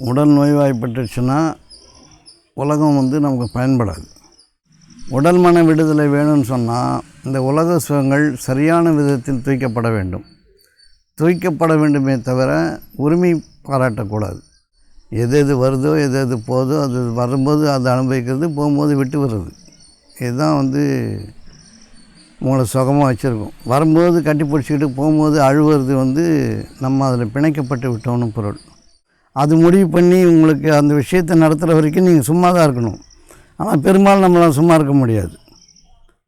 உடல் நோய்வாய்ப்பட்டுச்சுன்னா உலகம் நமக்கு பயன்படாது. உடல் மன விடுதலை வேணும்னு சொன்னால் இந்த உலக சுகங்கள் சரியான விதத்தில் தூய்க்கப்பட வேண்டும். தூய்க்கப்பட வேண்டுமே தவிர உரிமை பாராட்டக்கூடாது. எது எது வருதோ எது எது போதோ அது வரும்போது அதை அனுபவிக்கிறது, போகும்போது விட்டு வர்றது. இதுதான் உங்களை சுகமாக வச்சுருக்கும். வரும்போது கட்டி பிடிச்சிக்கிட்டு போகும்போது அழுவுறது நம்ம அதில் பிணைக்கப்பட்டு விட்டோன்னு பொருள். அது முடிவு பண்ணி உங்களுக்கு அந்த விஷயத்தை நடத்துகிற வரைக்கும் நீங்கள் சும்மா தான் இருக்கணும். ஆனால் பெரும்பாலும் நம்மளால் சும்மா இருக்க முடியாது.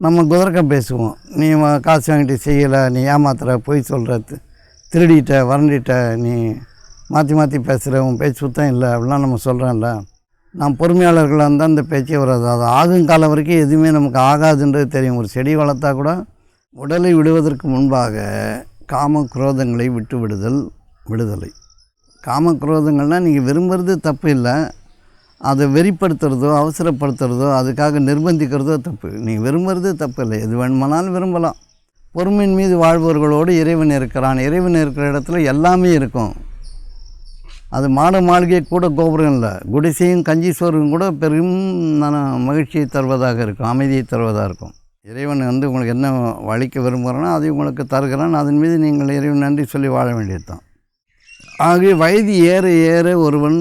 நம்ம குதிரைக்கம் பேசுவோம். நீ காசு வாங்கிட்டு செய்யலை, நீ ஏமாத்துற, பொய் சொல்கிற, திருடிட்ட, வறண்டிட்ட, நீ மாற்றி மாற்றி பேசுகிற, உன் பேச்சு சுத்தம் இல்லை அப்படிலாம் நம்ம சொல்கிறோம்ல. நாம் பொறுமையாளர்களாக இருந்தால் அந்த பேச்சே வராது. அது ஆகும் காலம் வரைக்கும் எதுவுமே நமக்கு ஆகாதுன்றது தெரியும். ஒரு செடி வளர்த்தா கூட உடலை விடுவதற்கு முன்பாக காம குரோதங்களை விட்டு விடுதலை. காம குரோதங்கள்னால் நீங்கள் விரும்புகிறது தப்பு இல்லை, அதை வெறிப்படுத்துறதோ அவசரப்படுத்துறதோ அதுக்காக நிர்பந்திக்கிறதோ தப்பு. நீங்கள் விரும்புகிறது தப்பு இல்லை, எது வேணுமானாலும் விரும்பலாம். பொறுமையின் மீது வாழ்பவர்களோடு இறைவன் இருக்கிறான். இறைவன் இருக்கிற இடத்துல எல்லாமே இருக்கும். அது மாட மாளிகை கூட கோபுரம் இல்லை, குடிசையும் கஞ்சி சோறும் கூட பெரும் மகிழ்ச்சியை தருவதாக இருக்கும், அமைதியை தருவதாக இருக்கும். இறைவன் உங்களுக்கு என்ன வழிக்க விரும்புகிறானோ அதை உங்களுக்கு தருகிறான். அதன் மீது நீங்கள் இறைவன் நன்றி சொல்லி வாழ வேண்டியது தான். ஆகவே வயது ஏற ஏற ஒருவன்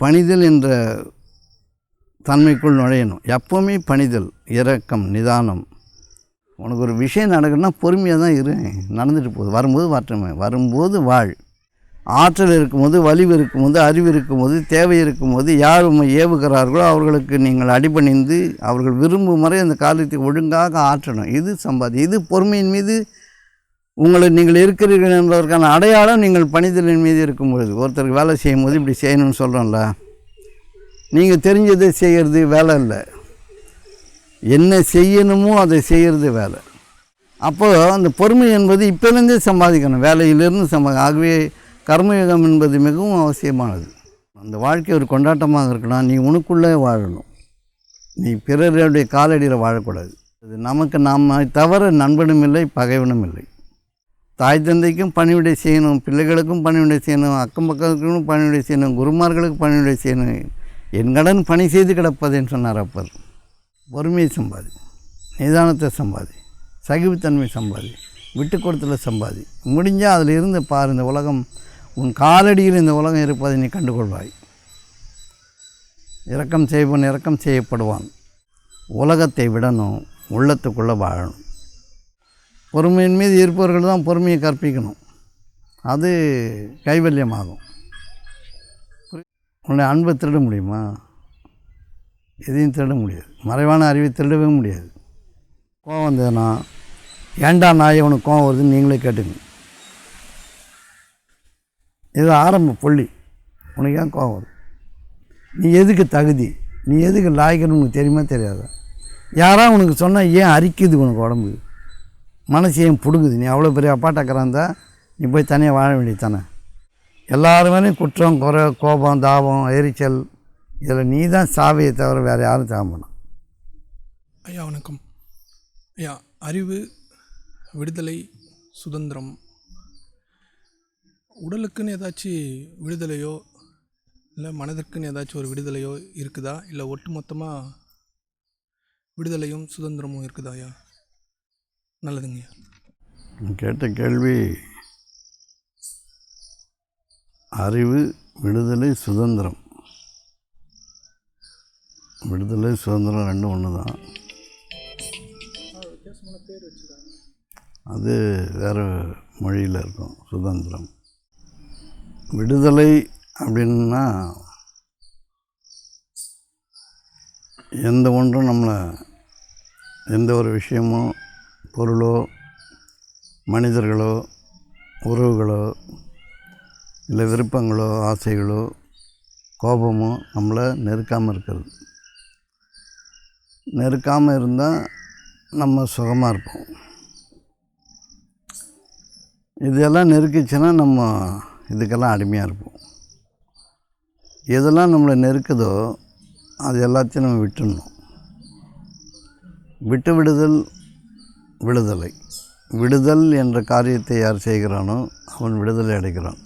பணிதல் என்ற தன்மைக்குள் நுழையணும். எப்போவுமே பணிதல், இரக்கம், நிதானம். உனக்கு ஒரு விஷயம் நடக்குதுன்னா பொறுமையாக தான் இரு, நடந்துட்டு போகுது, வரும்போது வரட்டுமே, வரும்போது வாழ். ஆற்றல் இருக்கும்போது, வலிவு இருக்கும்போது, அறிவு இருக்கும்போது, தேவை இருக்கும்போது யார் ஏவுகிறார்களோ அவர்களுக்கு நீங்கள் அடிபணிந்து அவர்கள் விரும்பும் முறை அந்த காரியத்தை ஒழுங்காக ஆற்றணும். இது சம்பாதி. இது பொறுமையின் மீது நீங்கள் இருக்கிறீர்கள் என்பதற்கான அடையாளம். நீங்கள் பணிதலின் மீது இருக்கும் பொழுது, ஒருத்தருக்கு வேலை செய்யும் போது இப்படி செய்யணும்னு சொல்கிறோம்ல, நீங்கள் தெரிஞ்சதை செய்கிறது வேலை இல்லை, என்ன செய்யணுமோ அதை செய்கிறது வேலை. அப்போது அந்த பொறுமை என்பது இப்போலேருந்தே சம்பாதிக்கணும், வேலையிலிருந்து ஆகவே கர்மயுகம் என்பது மிகவும் அவசியமானது. அந்த வாழ்க்கை ஒரு கொண்டாட்டமாக இருக்கணும். நீ உனக்குள்ளே வாழணும், நீ பிறருடைய காலடியில் வாழக்கூடாது. அது நமக்கு நாம் தவிர நண்பனும் இல்லை, பகைவனும் இல்லை. தாய் தந்தைக்கும் பணிவிடை செய்யணும், பிள்ளைகளுக்கும் பணிவிடை செய்யணும், அக்கம் பக்கத்துக்கும் பணிவிடை செய்யணும், குருமார்களுக்கு பணிவிடை செய்யணும். என் கடன் பணி செய்து கிடப்பதுன்னு சொன்னார் அப்பர். பொறுமையை சம்பாதி, நிதானத்தை சம்பாதி, சகிப்புத்தன்மை சம்பாதி, விட்டு கொடுத்தல சம்பாதி. முடிஞ்சால் அதில் இருந்து பார். இந்த உலகம் உன் காலடியில் இந்த உலகம் இருப்பதை நீ கண்டுகொள்வாய். இரக்கம் செய்வன் இரக்கம் செய்யப்படுவான். உலகத்தை விடணும், உள்ளத்துக்குள்ளே வாழணும். பொறுமையின் மீது இருப்பவர்கள் தான் பொறுமையை கற்பிக்கணும். அது கைவல்யமாகும். உன்னை அன்பை திருட முடியுமா? எதையும் திருட முடியாது. மறைவான அறிவை திருடவே முடியாது. கோவம் வந்ததுன்னா, ஏண்டா நாயை உனக்கு கோவம் வருதுன்னு நீங்களே கேட்டுங்க. இது ஆரம்ப புள்ளி. உனக்கு ஏன் கோவம் வருது? நீ எதுக்கு தகுதி, நீ எதுக்கு லாய்க்குன்னு உனக்கு தெரியுமா தெரியாதா? யாராவது உனக்கு சொன்னால் ஏன் அரிக்குது உனக்கு உடம்பு, மனசு ஏன் பிடுங்குது? நீ அவ்வளோ பெரிய அப்பாட்டக்கறாக இருந்தால் நீ போய் தனியாக வாழ வேண்டியது தானே. எல்லாருமே குற்றம், குறை, கோபம், தாபம், எரிச்சல், இதில் நீ தான் சாவையை தவிர வேறு யாரும் சாக மாட்டான். ஐயா வணக்கம். ஐயா, அறிவு, விடுதலை, சுதந்திரம், உடலுக்குன்னு ஏதாச்சும் விடுதலையோ இல்லை மனதிற்குன்னு ஏதாச்சும் ஒரு விடுதலையோ இருக்குதா? இல்லை ஒட்டு மொத்தமாக விடுதலையும் சுதந்திரமும் இருக்குதா? ஐயா நல்லதுங்க. கேட்ட கேள்வி அறிவு, விடுதலை, சுதந்திரம். விடுதலை சுதந்திரம் ரெண்டும் ஒன்று தான். அது வேறு மொழியில் இருக்கும். சுதந்திரம், விடுதலை அப்படின்னா எந்த ஒன்றும் நம்மளை, எந்த ஒரு விஷயமோ, பொருளோ, மனிதர்களோ, உறவுகளோ, இல்லை விருப்பங்களோ, ஆசைகளோ, கோபமோ நம்மளை நெருக்காமல் இருக்கிறது. நெருக்காமல் இருந்தால் நம்ம சுகமாக இருப்போம். இதெல்லாம் நெருக்கிச்சுன்னா நம்ம இதுக்கெல்லாம் அடிமையாக இருப்போம். எதெல்லாம் நம்மளை நெருக்குதோ அது எல்லாத்தையும் நம்ம விட்டுடணும். விட்டு விடுதல் விடுதலை. விடுதல் என்ற காரியத்தை யார் செய்கிறானோ அவன் விடுதலை அடைகிறான்.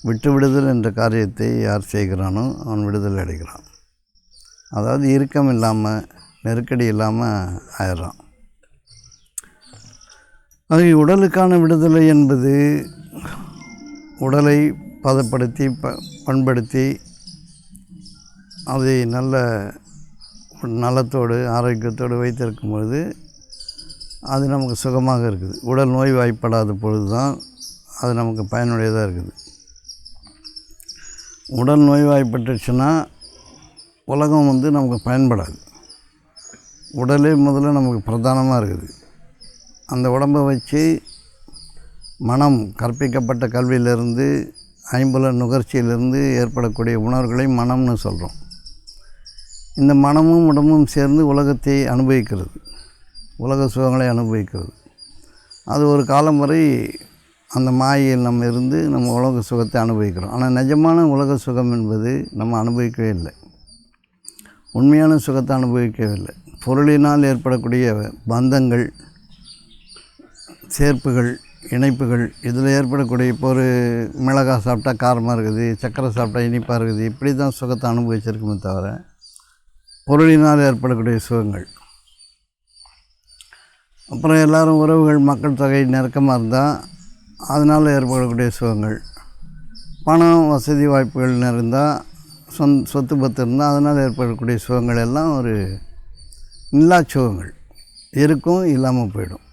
விட்டு விடுதல் என்ற காரியத்தை யார் செய்கிறானோ அவன் விடுதலை அடைகிறான். அதாவது இறுக்கம் இல்லாமல் நெருக்கடி இல்லாமல் ஆயிடுறான். அது உடலுக்கான விடுதலை என்பது உடலை பதப்படுத்தி பண்படுத்தி அதை நல்ல நலத்தோடு ஆரோக்கியத்தோடு வைத்திருக்கும்பொழுது அது நமக்கு சுகமாக இருக்குது. உடல் நோய்வாய்ப்படாத பொழுது தான் அது நமக்கு பயனுடையதாக இருக்குது. உடல் நோய்வாய்ப்பட்டுச்சுன்னா உலகம் நமக்கு பயன்படாது. உடலே முதல்ல நமக்கு பிரதானமாக இருக்குது. அந்த உடம்பை வச்சு மனம் கற்பிக்கப்பட்ட கல்வியிலிருந்து ஐம்புலன் நுகர்ச்சியிலிருந்து ஏற்படக்கூடிய உணர்வுகளை மனம்னு சொல்கிறோம். இந்த மனமும் உடம்பும் சேர்ந்து உலகத்தை அனுபவிக்கிறது, உலக சுகங்களை அனுபவிக்கிறது. அது ஒரு காலம் வரை அந்த மாயையில் நம்ம இருந்து நம்ம உலக சுகத்தை அனுபவிக்கிறோம். ஆனால் நிஜமான உலக சுகம் என்பது நம்ம அனுபவிக்கவே இல்லை. உண்மையான சுகத்தை அனுபவிக்கவே இல்லை. பொருளினால் ஏற்படக்கூடிய பந்தங்கள், சேர்ப்புகள், இணைப்புகள், இதில் ஏற்படக்கூடிய இப்போ ஒரு மிளகாய் சாப்பிட்டா காரமாக இருக்குது, சர்க்கரை சாப்பிட்டா இனிப்பாக இருக்குது, இப்படி தான் சுகத்தை அனுபவிச்சிருக்குமே தவிர பொருளினால் ஏற்படக்கூடிய சுகங்கள். அப்புறம் எல்லோரும் உறவுகள் மக்கள் தொகை நெருக்கமாக இருந்தால் அதனால் ஏற்படக்கூடிய சுகங்கள். பணம் வசதி வாய்ப்புகள் இருந்தால் சொத்து பத்து இருந்தால் அதனால் ஏற்படக்கூடிய சுகங்கள் எல்லாம் ஒரு நில்லா சுகங்கள். இருக்கும், இல்லாமல் போயிடும்.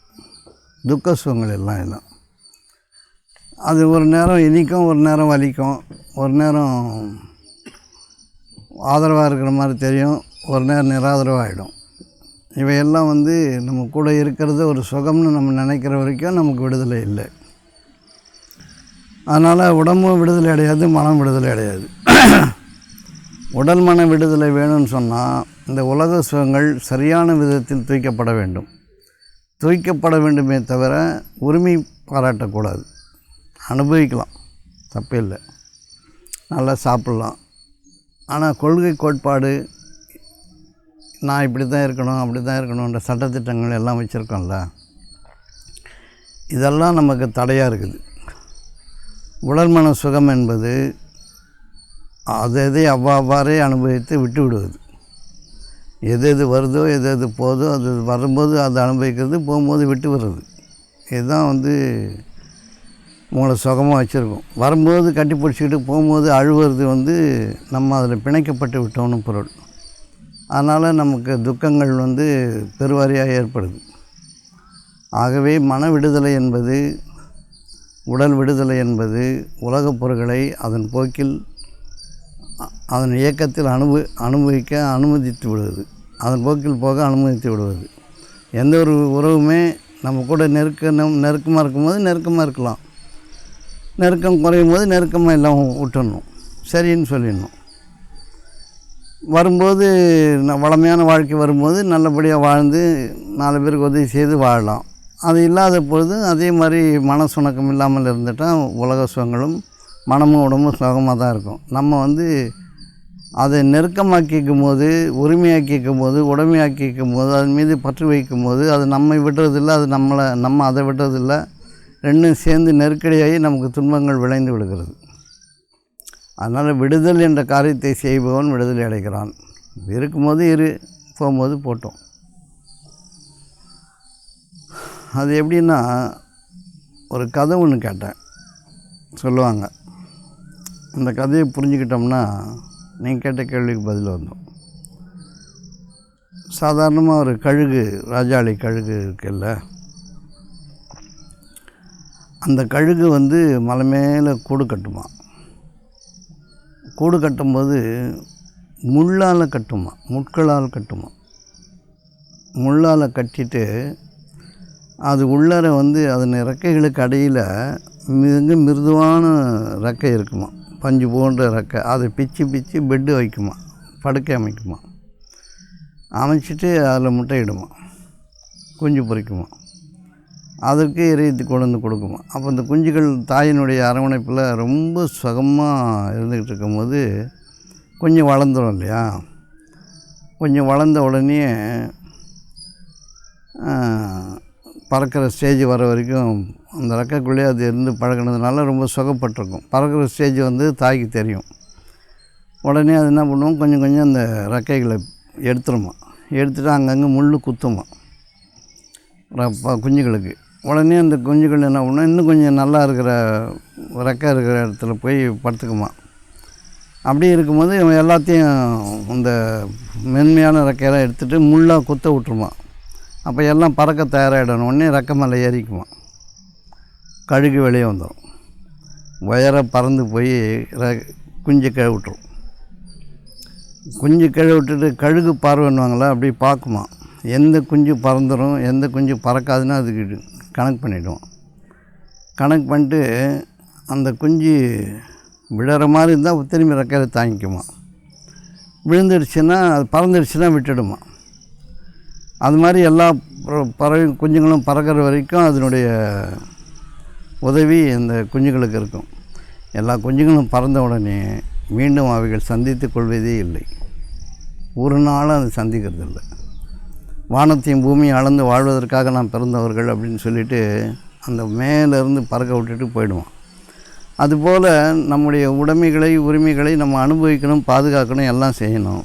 துக்க சுகங்கள் எல்லாம் அது ஒரு நேரம் இனிக்கும், ஒரு நேரம் வலிக்கும், ஒரு நேரம் ஆதரவாக இருக்கிற மாதிரி தெரியும், ஒரு நேரம் நிராதரவாகிடும். இவையெல்லாம் நம்ம கூட இருக்கிறது ஒரு சுகம்னு நம்ம நினைக்கிற வரைக்கும் நமக்கு விடுதலை இல்லை. அதனால் உடம்பும் விடுதலை அடையாது, மனம் விடுதலை அடையாது. உடல் மன விடுதலை வேணும்னு சொன்னால் இந்த உலக சுகங்கள் சரியான விதத்தில் தூய்க்கப்பட வேண்டும். தூய்க்கப்பட வேண்டுமே தவிர உரிமை பாராட்டக்கூடாது. அனுபவிக்கலாம், தப்பே இல்லை, நல்லா சாப்பிட்லாம். ஆனால் கொள்கை கோட்பாடு, நான் இப்படி தான் இருக்கணும் அப்படி தான் இருக்கணுன்ற சட்டத்திட்டங்கள் எல்லாம் வச்சுருக்கோம்ல, இதெல்லாம் நமக்கு தடையாக இருக்குது. உடல் மன சுகம் என்பது அதை அவ்வாறே அனுபவித்து விட்டு விடுவது. எது வருதோ எது போதோ அது வரும்போது அதை அனுபவிக்கிறது, போகும்போது விட்டு வர்றது. இதுதான் உங்களை சுகமாக வச்சுருக்கோம். வரும்போது கட்டி பிடிச்சிக்கிட்டு போகும்போது அழுவது நம்ம அதில் பிணைக்கப்பட்டு விட்டோன்னு பொருள். அதனால் நமக்கு துக்கங்கள் பெருவாரியாக ஏற்படுது. ஆகவே மன விடுதலை என்பது, உடல் விடுதலை என்பது உலகப் பொருட்களை அதன் போக்கில் அதன் இயக்கத்தில் அனுபவிக்க அனுமதித்து விடுவது, அதன் போக்கில் போக அனுமதித்து விடுவது. எந்த ஒரு உறவுமே நம்ம கூட நெருக்கமாக இருக்கும்போது நெருக்கமாக இருக்கலாம், நெருக்கம் குறையும் போது நெருக்கமாக எல்லாம் விட்டுடணும், சரின்னு சொல்லிடணும். வரும்போது வளமையான வாழ்க்கை வரும்போது நல்லபடியாக வாழ்ந்து 4 பேருக்கு உதவி செய்து வாழலாம். அது இல்லாத பொழுது அதே மாதிரி மன சுணக்கம் இல்லாமல் இருந்துட்டால் உலக சுகங்களும் மனமும் உடம்பும் சுகமாக தான் இருக்கும். நம்ம அதை நெருக்கமாக்கிக்கும் போது, உரிமையாக்கிக்கும் போது, உடமையாக்கிக்கும் போது, அதன் மீது பற்று வைக்கும் போது அது நம்மை விடுறதில்லை, அது நம்ம அதை விடுறதில்லை. ரெண்டும் சேர்ந்து நெருக்கடியாகி நமக்கு துன்பங்கள் விளைந்து விடுகிறது. அதனால் விடுதல் என்ற காரியத்தை செய்பவன் விடுதலை அடைகிறான். இருக்கும்போது போகும்போது போட்டோம். அது எப்படின்னா, ஒரு கதை ஒன்று கேட்டேன், சொல்லுவாங்க. அந்த கதையை புரிஞ்சுக்கிட்டோம்னா நீங்கள் கேட்ட கேள்விக்கு பதில் வந்தோம். சாதாரணமாக ஒரு கழுகு, ராஜாளி கழுகு இருக்குல்ல, அந்த கழுகு மலை மேலே கூடு கட்டுமா. கூடு கட்டும்போது முள்ளால் கட்டுமா, முட்களால் கட்டுமா. முள்ளால் கட்டிட்டு அது உள்ளார அதன் இறக்கைகளுக்கு அடியில் மிக மிருதுவான ரெக்கை இருக்குமா, பஞ்சு போன்ற ரெக்கை. அதை பிச்சு பிச்சு பெட்டு வைக்குமா, படுக்கை அமைக்குமா. அமைச்சிட்டு அதில் முட்டையிடுமா, குஞ்சு பொரிக்குமா. அதற்கு இறைத்து கொண்டு கொடுக்குமா. அப்போ இந்த குஞ்சுகள் தாயினுடைய அரவணைப்பில் ரொம்ப சுகமாக இருந்துக்கிட்டு இருக்கும்போது கொஞ்சம் வளர்ந்துடும் இல்லையா. கொஞ்சம் வளர்ந்த உடனே பறக்கிற ஸ்டேஜ் வர வரைக்கும் அந்த ரெக்கைக்குள்ளேயே அது இருந்து பழகினதுனால ரொம்ப சுகப்பட்டிருக்கும். பறக்கிற ஸ்டேஜ் வந்து தாய்க்கு தெரியும். உடனே அது என்ன பண்ணுவோம், கொஞ்சம் கொஞ்சம் அந்த ரெக்கைகளை எடுத்துருமா. எடுத்துகிட்டு அங்கங்கே முள் குத்துமா குஞ்சுகளுக்கு. உடனே அந்த குஞ்சுகள் என்ன பண்ணும், இன்னும் கொஞ்சம் நல்லா இருக்கிற ரெக்கை இருக்கிற இடத்துல போய் படுத்துக்குமா. அப்படி இருக்கும்போது இவன் எல்லாத்தையும் இந்த மென்மையான ரெக்கையெல்லாம் எடுத்துகிட்டு முள்ளாக குத்த விட்டுருமா. அப்போ எல்லாம் பறக்க தயாராகிடணும். உடனே ரெக்கை மேலே ஏறிக்குமா. கழுகு வெளியே வந்துடும். உயர பறந்து போய் குஞ்சு கழுவி விட்டுரும். குஞ்சு கழுவி விட்டுட்டு கழுகு பார்வைன்னுவாங்களா, அப்படி பார்க்குமா. எந்த குஞ்சு பறந்துடும், எந்த குஞ்சு பறக்காதுன்னு அதுக்கு கணக்கு பண்ணிவிடுவோம். கணக்கு பண்ணிட்டு அந்த குஞ்சு விழுற மாதிரி இருந்தால் திரும்பி ரெக்கையில் தாங்கிக்குமா. விழுந்துடுச்சுன்னா அது பறந்துடுச்சுன்னா விட்டுடுமா. அது மாதிரி எல்லா பறவை குஞ்சுங்களும் பறக்கிற வரைக்கும் அதனுடைய உதவி அந்த குஞ்சுகளுக்கு இருக்கும். எல்லா குஞ்சுங்களும் பறந்த உடனே மீண்டும் அவைகள் சந்தித்து கொள்வதே இல்லை. ஒரு நாளும் அது சந்திக்கிறது இல்லை. வானத்தையும் பூமியை அளந்து வாழ்வதற்காக நாம் பிறந்தவர்கள் அப்படின்னு சொல்லிட்டு அந்த மேலேருந்து பறக்க விட்டுட்டு போயிடுவோம். அதுபோல் நம்முடைய உடைமைகளை உரிமைகளை நம்ம அனுபவிக்கணும், பாதுகாக்கணும், எல்லாம் செய்யணும்.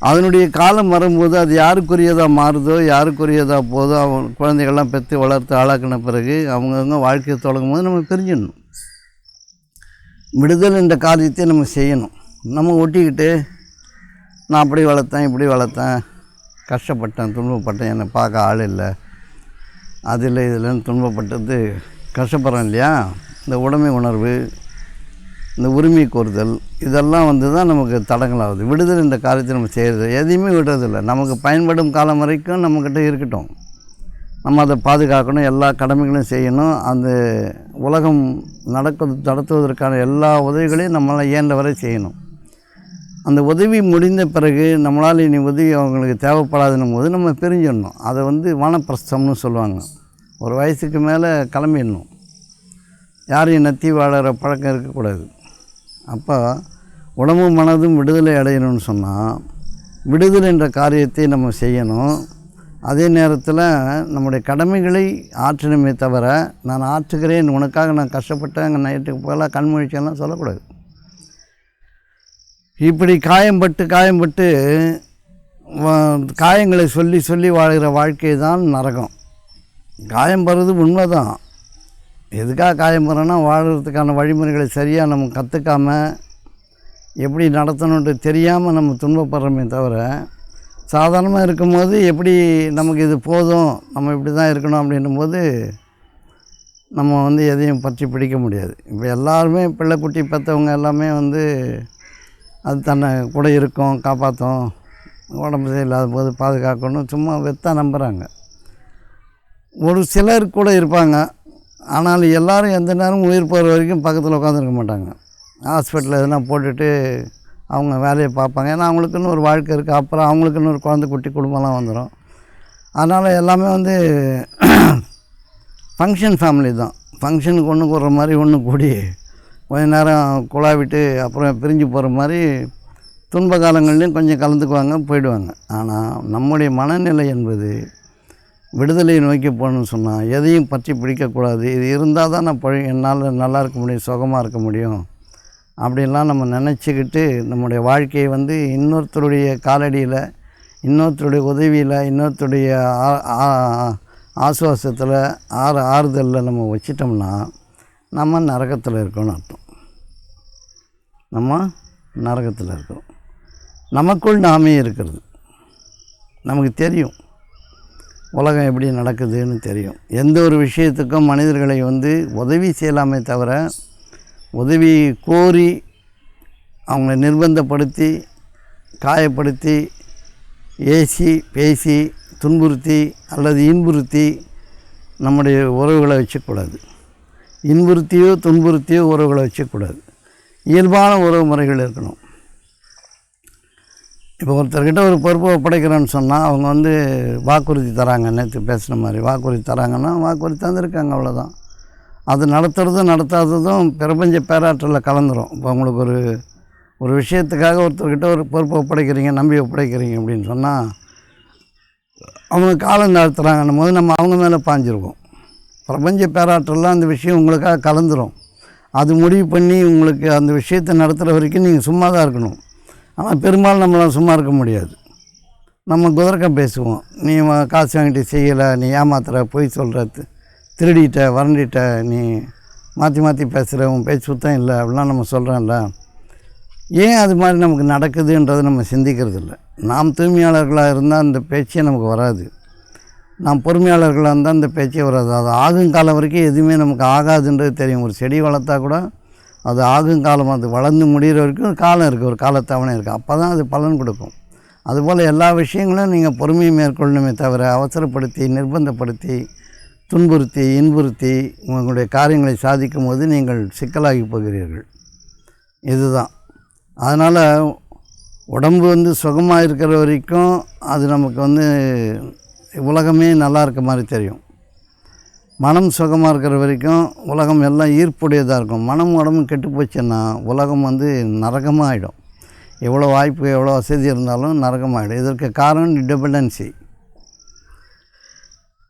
அதனுடைய காலம் வரும்போது அது யாருக்குரியதாக மாறுதோ, யாருக்குரியதாக போதோ, அவங்க குழந்தைகள்லாம் பெற்று வளர்த்து ஆளாக்கின பிறகு அவங்கவுங்க வாழ்க்கையை தொடங்கும் போது நம்ம பிரிஞ்சிடணும். விடுதல் என்ற காரியத்தை நம்ம செய்யணும். நம்ம ஒட்டிக்கிட்டு நான் அப்படி வளர்த்தேன், இப்படி வளர்த்தேன், கஷ்டப்பட்டேன், துன்பப்பட்டேன், என்னை பார்க்க ஆள் இல்லை, அதில் இதில்னு துன்பப்பட்டது கஷ்டப்படுறோம் இல்லையா. இந்த உடைமை உணர்வு, இந்த உரிமை கோருதல், இதெல்லாம் வந்து தான் நமக்கு தடங்களாகுது. விடுதல் என்ற காரியத்தை நம்ம செய்கிறது எதையுமே விடுறதில்லை. நமக்கு பயன்படும் காலம் வரைக்கும் நம்மக்கிட்ட இருக்கட்டும். நம்ம அதை பாதுகாக்கணும், எல்லா கடமைகளையும் செய்யணும். அந்த உலகம் நடத்துவதற்கான எல்லா உதவிகளையும் நம்மளால் இயன்ற வரை செய்யணும். அந்த உதவி முடிந்த பிறகு நம்மளால் இனி உதவி அவங்களுக்கு தேவைப்படாதுன்னும் போது நம்ம பிரிஞ்சிடணும். அதை வந்து வானப்பிரஸ்தம்னு சொல்லுவாங்க. ஒரு வயசுக்கு மேலே கிளம்பிடணும். யாரையும் நத்தி வாழற பழக்கம் இருக்கக்கூடாது. அப்போ உடம்பும் மனதும் விடுதலை அடையணும்னு சொன்னால் விடுதலை என்ற காரியத்தை நம்ம செய்யணும். அதே நேரத்தில் நம்முடைய கடமைகளை ஆற்றணுமே தவிர நான் ஆற்றுகிறேன், உனக்காக நான் கஷ்டப்பட்டேன், அங்கே நைட்டுக்கு போகலாம் கண்மொழிச்செல்லாம் சொல்லக்கூடாது. இப்படி காயம்பட்டு காயங்களை சொல்லி சொல்லி வாழ்கிற வாழ்க்கை தான் நரகம். காயம் படுறது உண்மை தான். எதுக்காக காயம் படுறோன்னா வாழ்கிறதுக்கான வழிமுறைகளை சரியாக நம்ம கற்றுக்காமல் எப்படி நடத்தணுன்ட்டு தெரியாமல் நம்ம துன்பப்படுறோமே தவிர, சாதாரணமாக இருக்கும்போது எப்படி நமக்கு இது போதும், நம்ம இப்படி தான் இருக்கணும் அப்படின்னும் போது நம்ம வந்து எதையும் பற்றி பிடிக்க முடியாது. இப்போ எல்லாருமே பிள்ளைக்குட்டி பெற்றவங்க எல்லாமே வந்து அது தன்னை கூட இருக்கும், காப்பாற்றும், உடம்பு சரியில்லாத போது பாதுகாக்கணும், சும்மா வெத்தா நம்புகிறாங்க. ஒரு சிலர் கூட இருப்பாங்க. ஆனால் எல்லோரும் எந்த நேரமும் உயிர் போகிற வரைக்கும் பக்கத்தில் உட்காந்துருக்க மாட்டாங்க. ஹாஸ்பிட்டலில் எதுனா போட்டுட்டு அவங்க வேலையை பார்ப்பாங்க. ஏன்னா அவங்களுக்குன்னு ஒரு வாழ்க்கை இருக்குது. அப்புறம் அவங்களுக்குன்னு ஒரு குழந்தை குட்டி குடும்பம்லாம் வந்துடும். அதனால் எல்லாமே வந்து ஃபங்க்ஷன் ஃபேமிலி தான். ஃபங்க்ஷனுக்கு ஒன்று கூடுற மாதிரி ஒன்று கூடி கொஞ்ச நேரம் குழாவிட்டு அப்புறம் பிரிஞ்சு போகிற மாதிரி துன்ப காலங்கள்லேயும் கொஞ்சம் கலந்துக்குவாங்க, போயிடுவாங்க. ஆனால் நம்முடைய மனநிலை என்பது விடுதலையை நோக்கி போகணுன்னு சொன்னால் எதையும் பற்றி பிடிக்கக்கூடாது. இது இருந்தால் தான் நான் என்னால் நல்லா இருக்க முடியும், சுகமாக இருக்க முடியும் அப்படின்லாம் நம்ம நினச்சிக்கிட்டு நம்முடைய வாழ்க்கையை வந்து இன்னொருத்தருடைய காலடியில், இன்னொருத்தருடைய உதவியில், இன்னொருத்தருடைய ஆசுவாசத்தில், ஆறுதலில் நம்ம வச்சிட்டோம்னா நம்ம நரகத்தில் இருக்கோன்னு அர்த்தம். நம்ம நரகத்தில் இருக்கோம். நமக்குள் நாமே இருக்கிறது. நமக்கு தெரியும் உலகம் எப்படி நடக்குதுன்னு தெரியும். எந்த ஒரு விஷயத்துக்கும் மனிதர்களை வந்து உதவி செய்யலாமே தவிர உதவி கோரி அவங்கள நிர்பந்தப்படுத்தி, காயப்படுத்தி, ஏசி பேசி, துன்புறுத்தி அல்லது இன்புறுத்தி நம்முடைய உறவுகளை வச்சுக்கூடாது. இன்புறுத்தியோ துன்புறுத்தியோ உறவுகளை வச்சுக்கூடாது. இயல்பான உறவு முறைகள் இருக்கணும். இப்போ ஒருத்தர்கிட்ட ஒரு பொறுப்பை ஒப்படைக்கிறோன்னு சொன்னால் அவங்க வந்து வாக்குறுதி தராங்க, நேற்று பேசுன மாதிரி வாக்குறுதி தராங்கன்னா வாக்குறுதி தந்துருக்காங்க, அவ்வளோதான். அது நடத்துகிறதும் நடத்தாததும் பிரபஞ்ச பேராற்றலில் கலந்துரும். இப்போ உங்களுக்கு ஒரு விஷயத்துக்காக ஒருத்தர்கிட்ட ஒரு பொறுப்பை ஒப்படைக்கிறீங்க, நம்பி ஒப்படைக்கிறீங்க அப்படின்னு சொன்னால் அவங்க காலம் நடத்துகிறாங்கன்னும் போது நம்ம அவங்க மேலே பாஞ்சிருக்கோம். பிரபஞ்ச பேராற்றலாம் அந்த விஷயம் உங்களுக்காக கலந்துரும். அது முடிவு பண்ணி உங்களுக்கு அந்த விஷயத்தை நடத்துகிற வரைக்கும் நீங்கள் சும்மா தான் இருக்கணும். ஆனால் பெரும்பாலும் நம்மளால் சும்மா இருக்க முடியாது. நம்ம குதிரக்கம் பேசுவோம். நீ காசு வாங்கிட்டு செய்யலை, நீ ஏமாத்துற, பொய் சொல்கிற, திருடிட்ட, வறண்டிட்ட, நீ மாற்றி மாற்றி பேசுகிற, உன் பேச்சு சுத்தம் இல்லை அப்படிலாம் நம்ம சொல்கிறோம்ல. ஏன் அது மாதிரி நமக்கு நடக்குதுன்றதை நம்ம சிந்திக்கிறது இல்லை. நாம் தூய்மையாளர்களாக இருந்தால் அந்த பேச்சே நமக்கு வராது. நாம் பொறுமையாளர்களாக இருந்தால் அந்த பேச்சே வராது. அது ஆகும் காலம் வரைக்கும் எதுவுமே நமக்கு ஆகாதுன்றது தெரியும். ஒரு செடி வளர்த்தா கூட அது ஆகும் காலம், அது வளர்ந்து முடிகிற வரைக்கும் ஒரு காலம் இருக்குது, ஒரு காலத்தவணை இருக்குது. அப்போ தான் அது பலன் கொடுக்கும். அதுபோல் எல்லா விஷயங்களும் நீங்கள் பொறுமையை மேற்கொள்ளணுமே தவிர அவசரப்படுத்தி, நிர்பந்தப்படுத்தி, துன்புறுத்தி, இன்புறுத்தி உங்களுடைய காரியங்களை சாதிக்கும் போது நீங்கள் சிக்கலாகி போகிறீர்கள். இதுதான். அதனால் உடம்பு சுகமாக இருக்கிற வரைக்கும் அது நமக்கு உலகமே நல்லா இருக்க மாதிரி தெரியும். மனம் சுகமாக இருக்கிற வரைக்கும் உலகம் எல்லாம் ஈர்ப்புடையதாக இருக்கும். மனம் உடம்பும் கெட்டு போச்சுன்னா உலகம் நரகமாக ஆகிடும். எவ்வளோ வாய்ப்பு, எவ்வளோ வசதி இருந்தாலும் நரகமாகிடும். இதற்கு காரணம் டிபெண்டன்சி,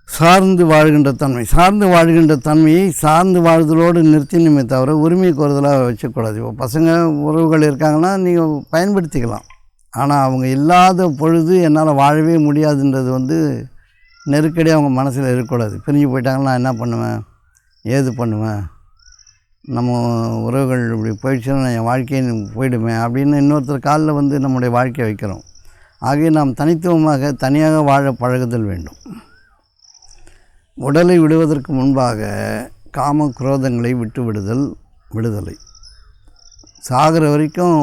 சார்ந்து வாழ்கின்ற தன்மை. சார்ந்து வாழ்கின்ற தன்மையை சார்ந்து வாழ்தலோடு நிறுத்தினுமே தவிர உரிமை கோருதலாக வச்சுக்கூடாது. இப்போ பசங்க உறவுகள் இருக்காங்கன்னா நீங்கள் பயன்படுத்திக்கலாம். ஆனால் அவங்க இல்லாத பொழுது என்னால் வாழவே முடியாதுன்றது நெருக்கடியாக அவங்க மனசில் இருக்கக்கூடாது. பிரிஞ்சு போயிட்டாங்கன்னா நான் என்ன பண்ணுவேன், ஏது பண்ணுவேன், நம்ம உறவுகள் இப்படி போயிடுச்சுன்னா என் வாழ்க்கையை போயிடுமே அப்படின்னு இன்னொருத்தர் காலில் நம்முடைய வாழ்க்கையை வைக்கிறோம். ஆகிய நாம் தனித்துவமாக தனியாக வாழ பழகுதல் வேண்டும். உடலை விடுவதற்கு முன்பாக காம குரோதங்களை விட்டு விடுதலை. சாகிற வரைக்கும்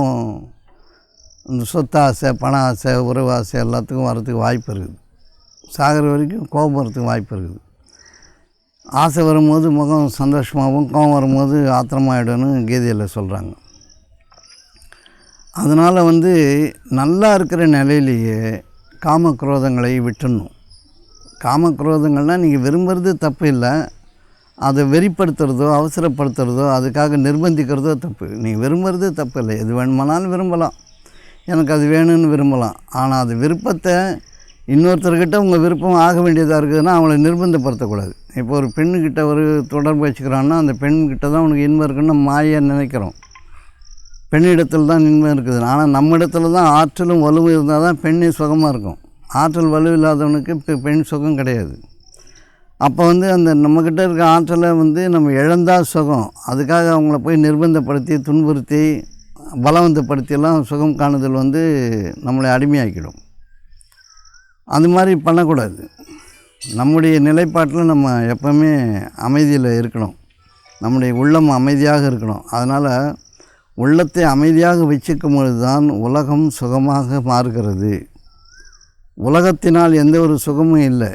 இந்த சொத்து ஆசை, பண ஆசை, உறவு ஆசை எல்லாத்துக்கும் வரத்துக்கு வாய்ப்பு இருக்குது. சாகிற வரைக்கும் கோபம் வரத்துக்கு வாய்ப்பு இருக்குது. ஆசை வரும்போது முகம் சந்தோஷமாகவும், கோபம் வரும்போது ஆத்திரமாயிடும்னு கீதையில் சொல்கிறாங்க. அதனால் நல்லா இருக்கிற நிலையிலேயே காம குரோதங்களை விட்டுடணும். காம குரோதங்கள்னால் நீங்கள் விரும்புகிறது தப்பு இல்லை, அதை வெறிப்படுத்துகிறதோ அவசரப்படுத்துகிறதோ அதுக்காக நிர்பந்திக்கிறதோ தப்பு. நீங்கள் விரும்புகிறது தப்பு இல்லை, எது வேணுமானாலும் விரும்பலாம், எனக்கு அது வேணும்னு விரும்பலாம். ஆனால் அது விருப்பத்தை இன்னொருத்தர்கிட்ட உங்கள் விருப்பம் ஆக வேண்டியதாக இருக்குதுன்னா அவங்கள நிர்பந்தப்படுத்தக்கூடாது. இப்போ ஒரு பெண்ணுக்கிட்ட ஒரு தொடர்பு வச்சுக்கிறான்னா அந்த பெண்கிட்ட தான் உனக்கு இன்பம் இருக்குன்னு நம்ம மாயை நினைக்கிறோம். பெண்ணிடத்தில் தான் இன்பம் இருக்குது. ஆனால் நம்ம இடத்துல தான் ஆற்றலும் வலுவும் இருந்தால் தான் பெண்ணே சுகமாக இருக்கும். ஆற்றல் வலு இல்லாதவனுக்கு பெண் சுகம் கிடையாது. அப்போ அந்த நம்மக்கிட்ட இருக்க ஆற்றலை நம்ம இழந்தால் சுகம். அதுக்காக அவங்கள போய் நிர்பந்தப்படுத்தி, துன்புறுத்தி, பலவந்தப்படுத்தியெல்லாம் சுகம் காணுதல் நம்மளை அடிமையாக்கிடும். அது மாதிரி பண்ணக்கூடாது. நம்முடைய நிலைப்பாட்டில் நம்ம எப்போவுமே அமைதியில் இருக்கணும். நம்முடைய உள்ளம் அமைதியாக இருக்கணும். அதனால் உள்ளத்தை அமைதியாக வச்சுக்கும் பொழுது தான் உலகம் சுகமாக மாறுகிறது. உலகத்தினால் எந்த ஒரு சுகமும் இல்லை.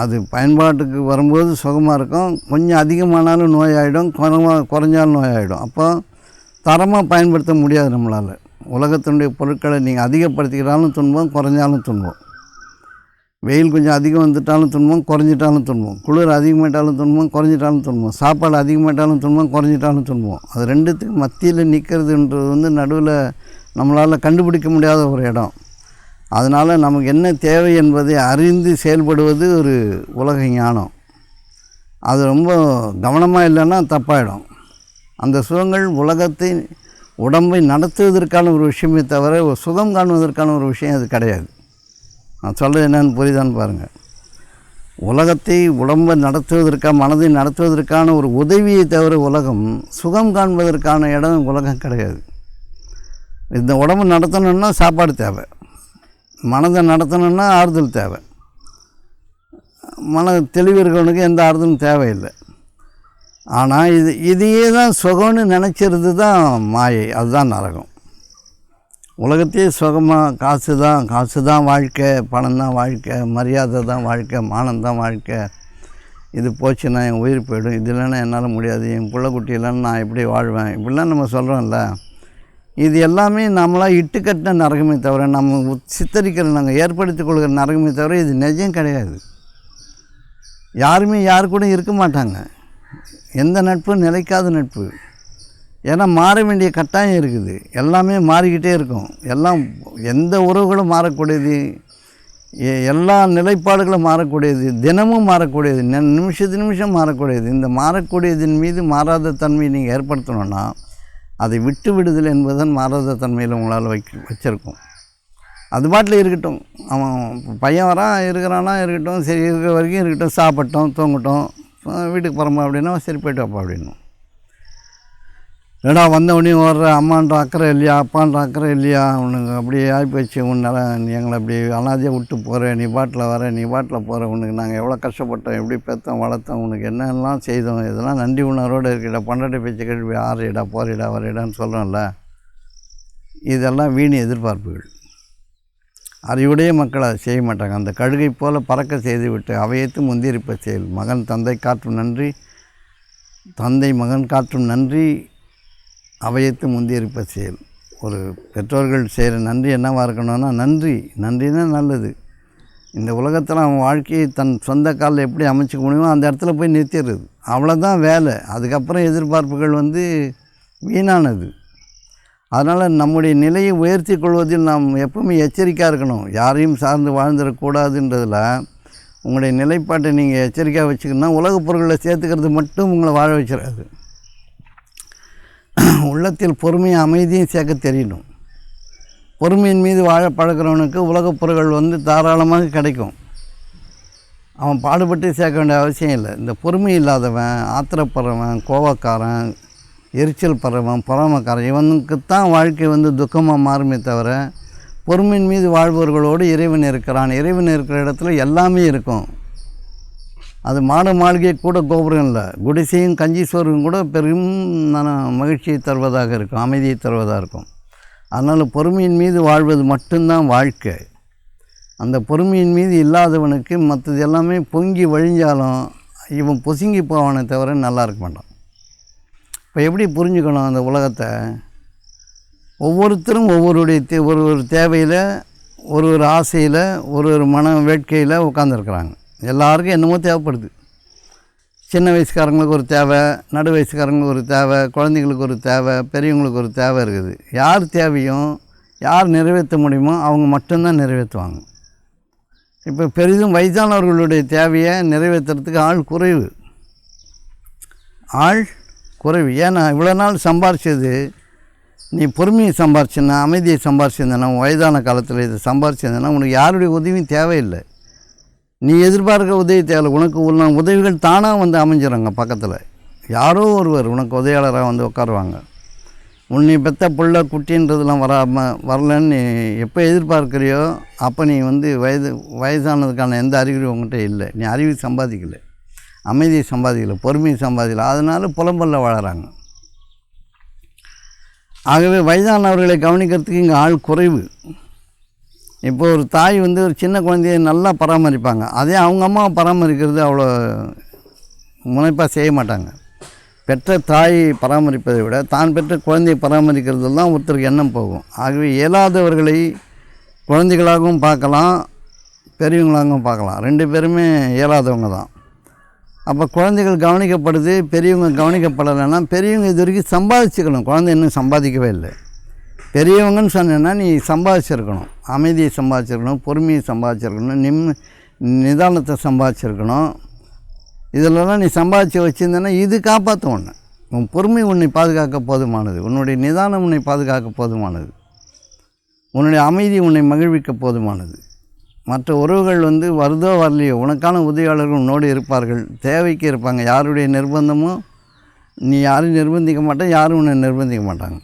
அது பயன்பாட்டுக்கு வரும்போது சுகமாக இருக்கும், கொஞ்சம் அதிகமானாலும் நோயாயிடும், குறைஞ்சாலும் நோயாயிடும். அப்போ தரமாக பயன்படுத்த முடியாது நம்மளால். உலகத்தினுடைய பொருட்களை நீங்கள் அதிகப்படுத்திக்கிறாலும் துன்பம், குறைஞ்சாலும் துன்பம். வெயில் கொஞ்சம் அதிகம் வந்துட்டாலும் துன்பம், குறைஞ்சிட்டாலும் துன்பம். குளிர் அதிகமாயிட்டாலும் துன்பம், குறைஞ்சிட்டாலும் துன்பம். சாப்பாடு அதிகமாயிட்டாலும் துன்பம், குறைஞ்சிட்டாலும் துன்பம். அது ரெண்டுத்துக்கு மத்தியில் நிற்கிறதுன்றது நடுவில் நம்மளால் கண்டுபிடிக்க முடியாத ஒரு இடம். அதனால் நமக்கு என்ன தேவை என்பதை அறிந்து செயல்படுவது ஒரு உலக ஞானம். அது ரொம்ப கவனமாக இல்லைன்னா தப்பாயிடும். அந்த சுகங்கள் உலகத்தை, உடம்பை நடத்துவதற்கான ஒரு விஷயமே தவிர ஒரு சுகம் காணுவதற்கான ஒரு விஷயம் அது கிடையாது. நான் சொல்கிறது என்னென்னு புரியுதான்னு பாருங்கள். உலகத்தை, உடம்பை நடத்துவதற்காக, மனதை நடத்துவதற்கான ஒரு உதவியை தவிர உலகம் சுகம் காண்பதற்கான இடம் உலகம் கிடையாது. இந்த உடம்பு நடத்தணுன்னா சாப்பாடு தேவை, மனதை நடத்தணுன்னா ஆறுதல் தேவை. மன தெளிவு இருக்கிறவனுக்கு எந்த ஆறுதலும் தேவையில்லை. ஆனால் இதையே தான் சுகம்னு நினச்சிருந்து தான் மாயை, அதுதான் நரகம். உலகத்தையே சுகமாக காசு தான் வாழ்க்கை, பணம் தான் வாழ்க்கை, மரியாதை தான் வாழ்க்கை, மானம் தான் வாழ்க்கை, இது போச்சுன்னா என் உயிர் போயிடும், இது இல்லைன்னா என்னால் முடியாது, என் பிள்ளைக்குட்டி இல்லைன்னா நான் எப்படி வாழ்வேன், இப்படிலாம் நம்ம சொல்கிறோம்ல. இது எல்லாமே நம்மளாக இட்டுக்கட்டின நரகமே தவிர, நம்ம சித்தரிக்கிற, நாங்கள் ஏற்படுத்தி கொள்கிற நரகமே தவிர இது நிஜம் கிடையாது. யாருமே யாரு கூட இருக்க மாட்டாங்க. எந்த நட்பும் நிலைக்காத நட்பு. ஏன்னா மாற வேண்டிய கட்டாயம் இருக்குது. எல்லாமே மாறிக்கிட்டே இருக்கும். எல்லாம் எந்த உறவுகளும் மாறக்கூடியது, எல்லா நிலைப்பாடுகளும் மாறக்கூடியது, தினமும் மாறக்கூடியது, நிமிஷம் மாறக்கூடியது. இந்த மாறக்கூடியதின் மீது மாறாத தன்மையை நீங்கள் ஏற்படுத்தணுன்னா அதை விட்டு விடுதல் என்பதுதான் மாறாத தன்மையில் உங்களால் வச்சிருக்கும். அது பாட்டில் இருக்கட்டும், அவன் பையன் வரான் இருக்கிறானா இருக்கட்டும், சரி இருக்கிற வரைக்கும் இருக்கட்டும், சாப்பிட்டோம் தூங்கட்டும், வீட்டுக்கு போகிறோமா அப்படின்னா சரி போய்ட்டு வாப்பா அப்படின்னும். ஏடா வந்தவனையும் வர்ற அம்மான்ற அக்கறை இல்லையா, அப்பான்ற அக்கறை இல்லையா, உனக்கு அப்படியே ஆகிப்போச்சு, உன்னால் நீ எங்களை அப்படி அனாதையாக விட்டு போகிற, நீ பாட்டில் வர, நீ பாட்டில் போகிற, உனக்கு நாங்கள் எவ்வளோ கஷ்டப்பட்டோம், எப்படி பெற்றோம் வளர்த்தோம், உனக்கு என்னெல்லாம் செய்தோம், இதெல்லாம் நன்றி உணர்வோடு இருக்கிடா, பண்டாட்டி பேச்சு கேள்வி ஆறிடா போறிடா வரையிடான்னு சொல்கிறோம்ல. இதெல்லாம் வீண் எதிர்பார்ப்புகள். அறிவுடைய மக்கள் அதை செய்ய மாட்டாங்க. அந்த கழுகை போல் பறக்க செய்து விட்டு அவையத்து முந்தியிருப்ப செயல். மகன் தந்தை காற்றும் நன்றி, தந்தை மகன் காற்றும் நன்றி, அவையத்து முந்தியிருப்ப செயல். ஒரு பெற்றோர்கள் செய்கிற நன்றி என்னவாக இருக்கணும்னா நன்றினா நல்லது. இந்த உலகத்தில் அவன் வாழ்க்கையை தன் சொந்த காலில் எப்படி அமைச்சிக்க முடியுமோ அந்த இடத்துல போய் நிறுத்திடுறது, அவ்வளோதான் வேலை. அதுக்கப்புறம் எதிர்பார்ப்புகள் வீணானது. அதனால் நம்முடைய நிலையை உயர்த்தி கொள்வதில் நாம் எப்பவுமே எச்சரிக்கையாக இருக்கணும். யாரையும் சார்ந்து வாழ்ந்துடக்கூடாதுன்றதில் உங்களுடைய நிலைப்பாட்டை நீங்கள் எச்சரிக்கையாக வச்சுக்கணுன்னா உலகப் பொருட்களை சேர்த்துக்கிறது மட்டும் உங்களை வாழ வச்சிடாது. உள்ளத்தில் பொறுமையும் அமைதியும் சேர்க்க தெரியணும். பொறுமையின் மீது வாழ பழக்கிறவனுக்கு உலகப் பொருட்கள் தாராளமாக கிடைக்கும். அவன் பாடுபட்டு சேர்க்க வேண்டிய அவசியம் இல்லை. இந்த பொறுமை இல்லாதவன், ஆத்திரப்படுறவன், கோவக்காரன், எரிச்சல் படுறவன், பொறாமக்காரன், இவனுக்குத்தான் வாழ்க்கை துக்கமாக மாறுமே தவிர பொறுமையின் மீது வாழ்பவர்களோடு இறைவன் இருக்கிறான். இறைவன் இருக்கிற இடத்துல எல்லாமே இருக்கும். அது மாட மாளிகை கூட கோபுரம் இல்லை, குடிசையும் கஞ்சி சோறும் கூட பெரும் மகிழ்ச்சியை தருவதாக இருக்கும், அமைதியை தருவதாக இருக்கும். அதனால் பொறுமையின் மீது வாழ்வது மட்டும்தான் வாழ்க்கை. அந்த பொறுமையின் மீது இல்லாதவனுக்கு மற்றது எல்லாமே பொங்கி வழிஞ்சாலும் இவன் பொசுங்கி போவானே தவிர நல்லா இருக்க மாட்டான். இப்போ எப்படி புரிஞ்சுக்கணும் அந்த உலகத்தை? ஒவ்வொருத்தரும் ஒரு தேவையில், ஒரு ஆசையில், ஒரு மன வேட்கையில் உட்காந்துருக்குறாங்க. எல்லாருக்கும் என்னமோ தேவைப்படுது. சின்ன வயசுக்காரங்களுக்கு ஒரு தேவை, நடு வயசுக்காரங்களுக்கு ஒரு தேவை, குழந்தைங்களுக்கு ஒரு தேவை, பெரியவங்களுக்கு ஒரு தேவை இருக்குது. யார் தேவையும் யார் நிறைவேற்ற முடியுமோ அவங்க மட்டும்தான் நிறைவேற்றுவாங்க. இப்போ பெரிதும் வயதானவர்களுடைய தேவையை நிறைவேற்றுறதுக்கு ஆள் குறைவு. ஏன்னா இவ்வளோ நாள் சம்பாரிச்சது, நீ பொறுமையை சம்பாரிச்சுன்னா, அமைதியை சம்பாரிச்சிருந்தேன்னா, வயதான காலத்தில் இதை சம்பாரிச்சிருந்தேன்னா உனக்கு யாருடைய உதவியும் தேவையில்லை. நீ எதிர்பார்க்குற உதவி தேவை. உனக்கு உதவிகள் தானாக அமைஞ்சிடுறாங்க. பக்கத்தில் யாரோ ஒருவர் உனக்கு உதவியாளராக உட்காருவாங்க. உன்னை பெற்ற புள்ள குட்டின்றதெல்லாம் வரலன்னு நீ எப்போ எதிர்பார்க்குறியோ அப்போ நீ வயசானதுக்கான எந்த அறிகுறியும் உங்கள்கிட்ட இல்லை. நீ அறிவு சம்பாதிக்கலை, அமைதியை சம்பாதிக்கலை, பொறுமையை சம்பாதிக்கலை. அதனால் புலம்பலில் வாழறாங்க. ஆகவே வயதானவர்களை கவனிக்கிறதுக்கு இங்கே ஆள் குறைவு. இப்போ ஒரு தாய் ஒரு சின்ன குழந்தையை நல்லா பராமரிப்பாங்க. அதே அவங்க அம்மாவை பராமரிக்கிறது அவ்வளோ முனைப்பாக செய்ய மாட்டாங்க. பெற்ற தாயை பராமரிப்பதை விட தான் பெற்ற குழந்தையை பராமரிக்கிறது தான் ஒருத்தருக்கு எண்ணம் போகும். ஆகவே இயலாதவர்களை குழந்தைகளாகவும் பார்க்கலாம், பெரியவங்களாகவும் பார்க்கலாம். ரெண்டு பேருமே இயலாதவங்க தான். அப்போ குழந்தைகள் கவனிக்கப்படுது, பெரியவங்க கவனிக்கப்படலைன்னா பெரியவங்க இது வரைக்கும் சம்பாதிச்சுக்கணும். குழந்தை இன்னும் சம்பாதிக்கவே இல்லை. பெரியவங்கன்னு சொன்னேன்னா நீ சம்பாதிச்சிருக்கணும், அமைதியை சம்பாதிச்சிருக்கணும், பொறுமையை சம்பாதிச்சிருக்கணும், நிதானத்தை சம்பாதிச்சிருக்கணும். இதிலெல்லாம் நீ சம்பாதிச்சு வச்சுருந்தேன்னா இது காப்பாற்றும். உன் பொறுமை உன்னை பாதுகாக்க போதுமானது, உன்னுடைய நிதானம் உன்னை பாதுகாக்க போதுமானது, உன்னுடைய அமைதி உன்னை மகிழ்விக்க போதுமானது. மற்ற உறவுகள் வருதோ வரலையோ உனக்கான உதவியாளர்கள் உன்னோடு இருப்பார்கள், தேவைக்கு இருப்பாங்க. யாருடைய நிர்பந்தமும் நீ யாரும் நிர்பந்திக்க மாட்டேன், யாரும் உன்னை நிர்பந்திக்க மாட்டாங்க.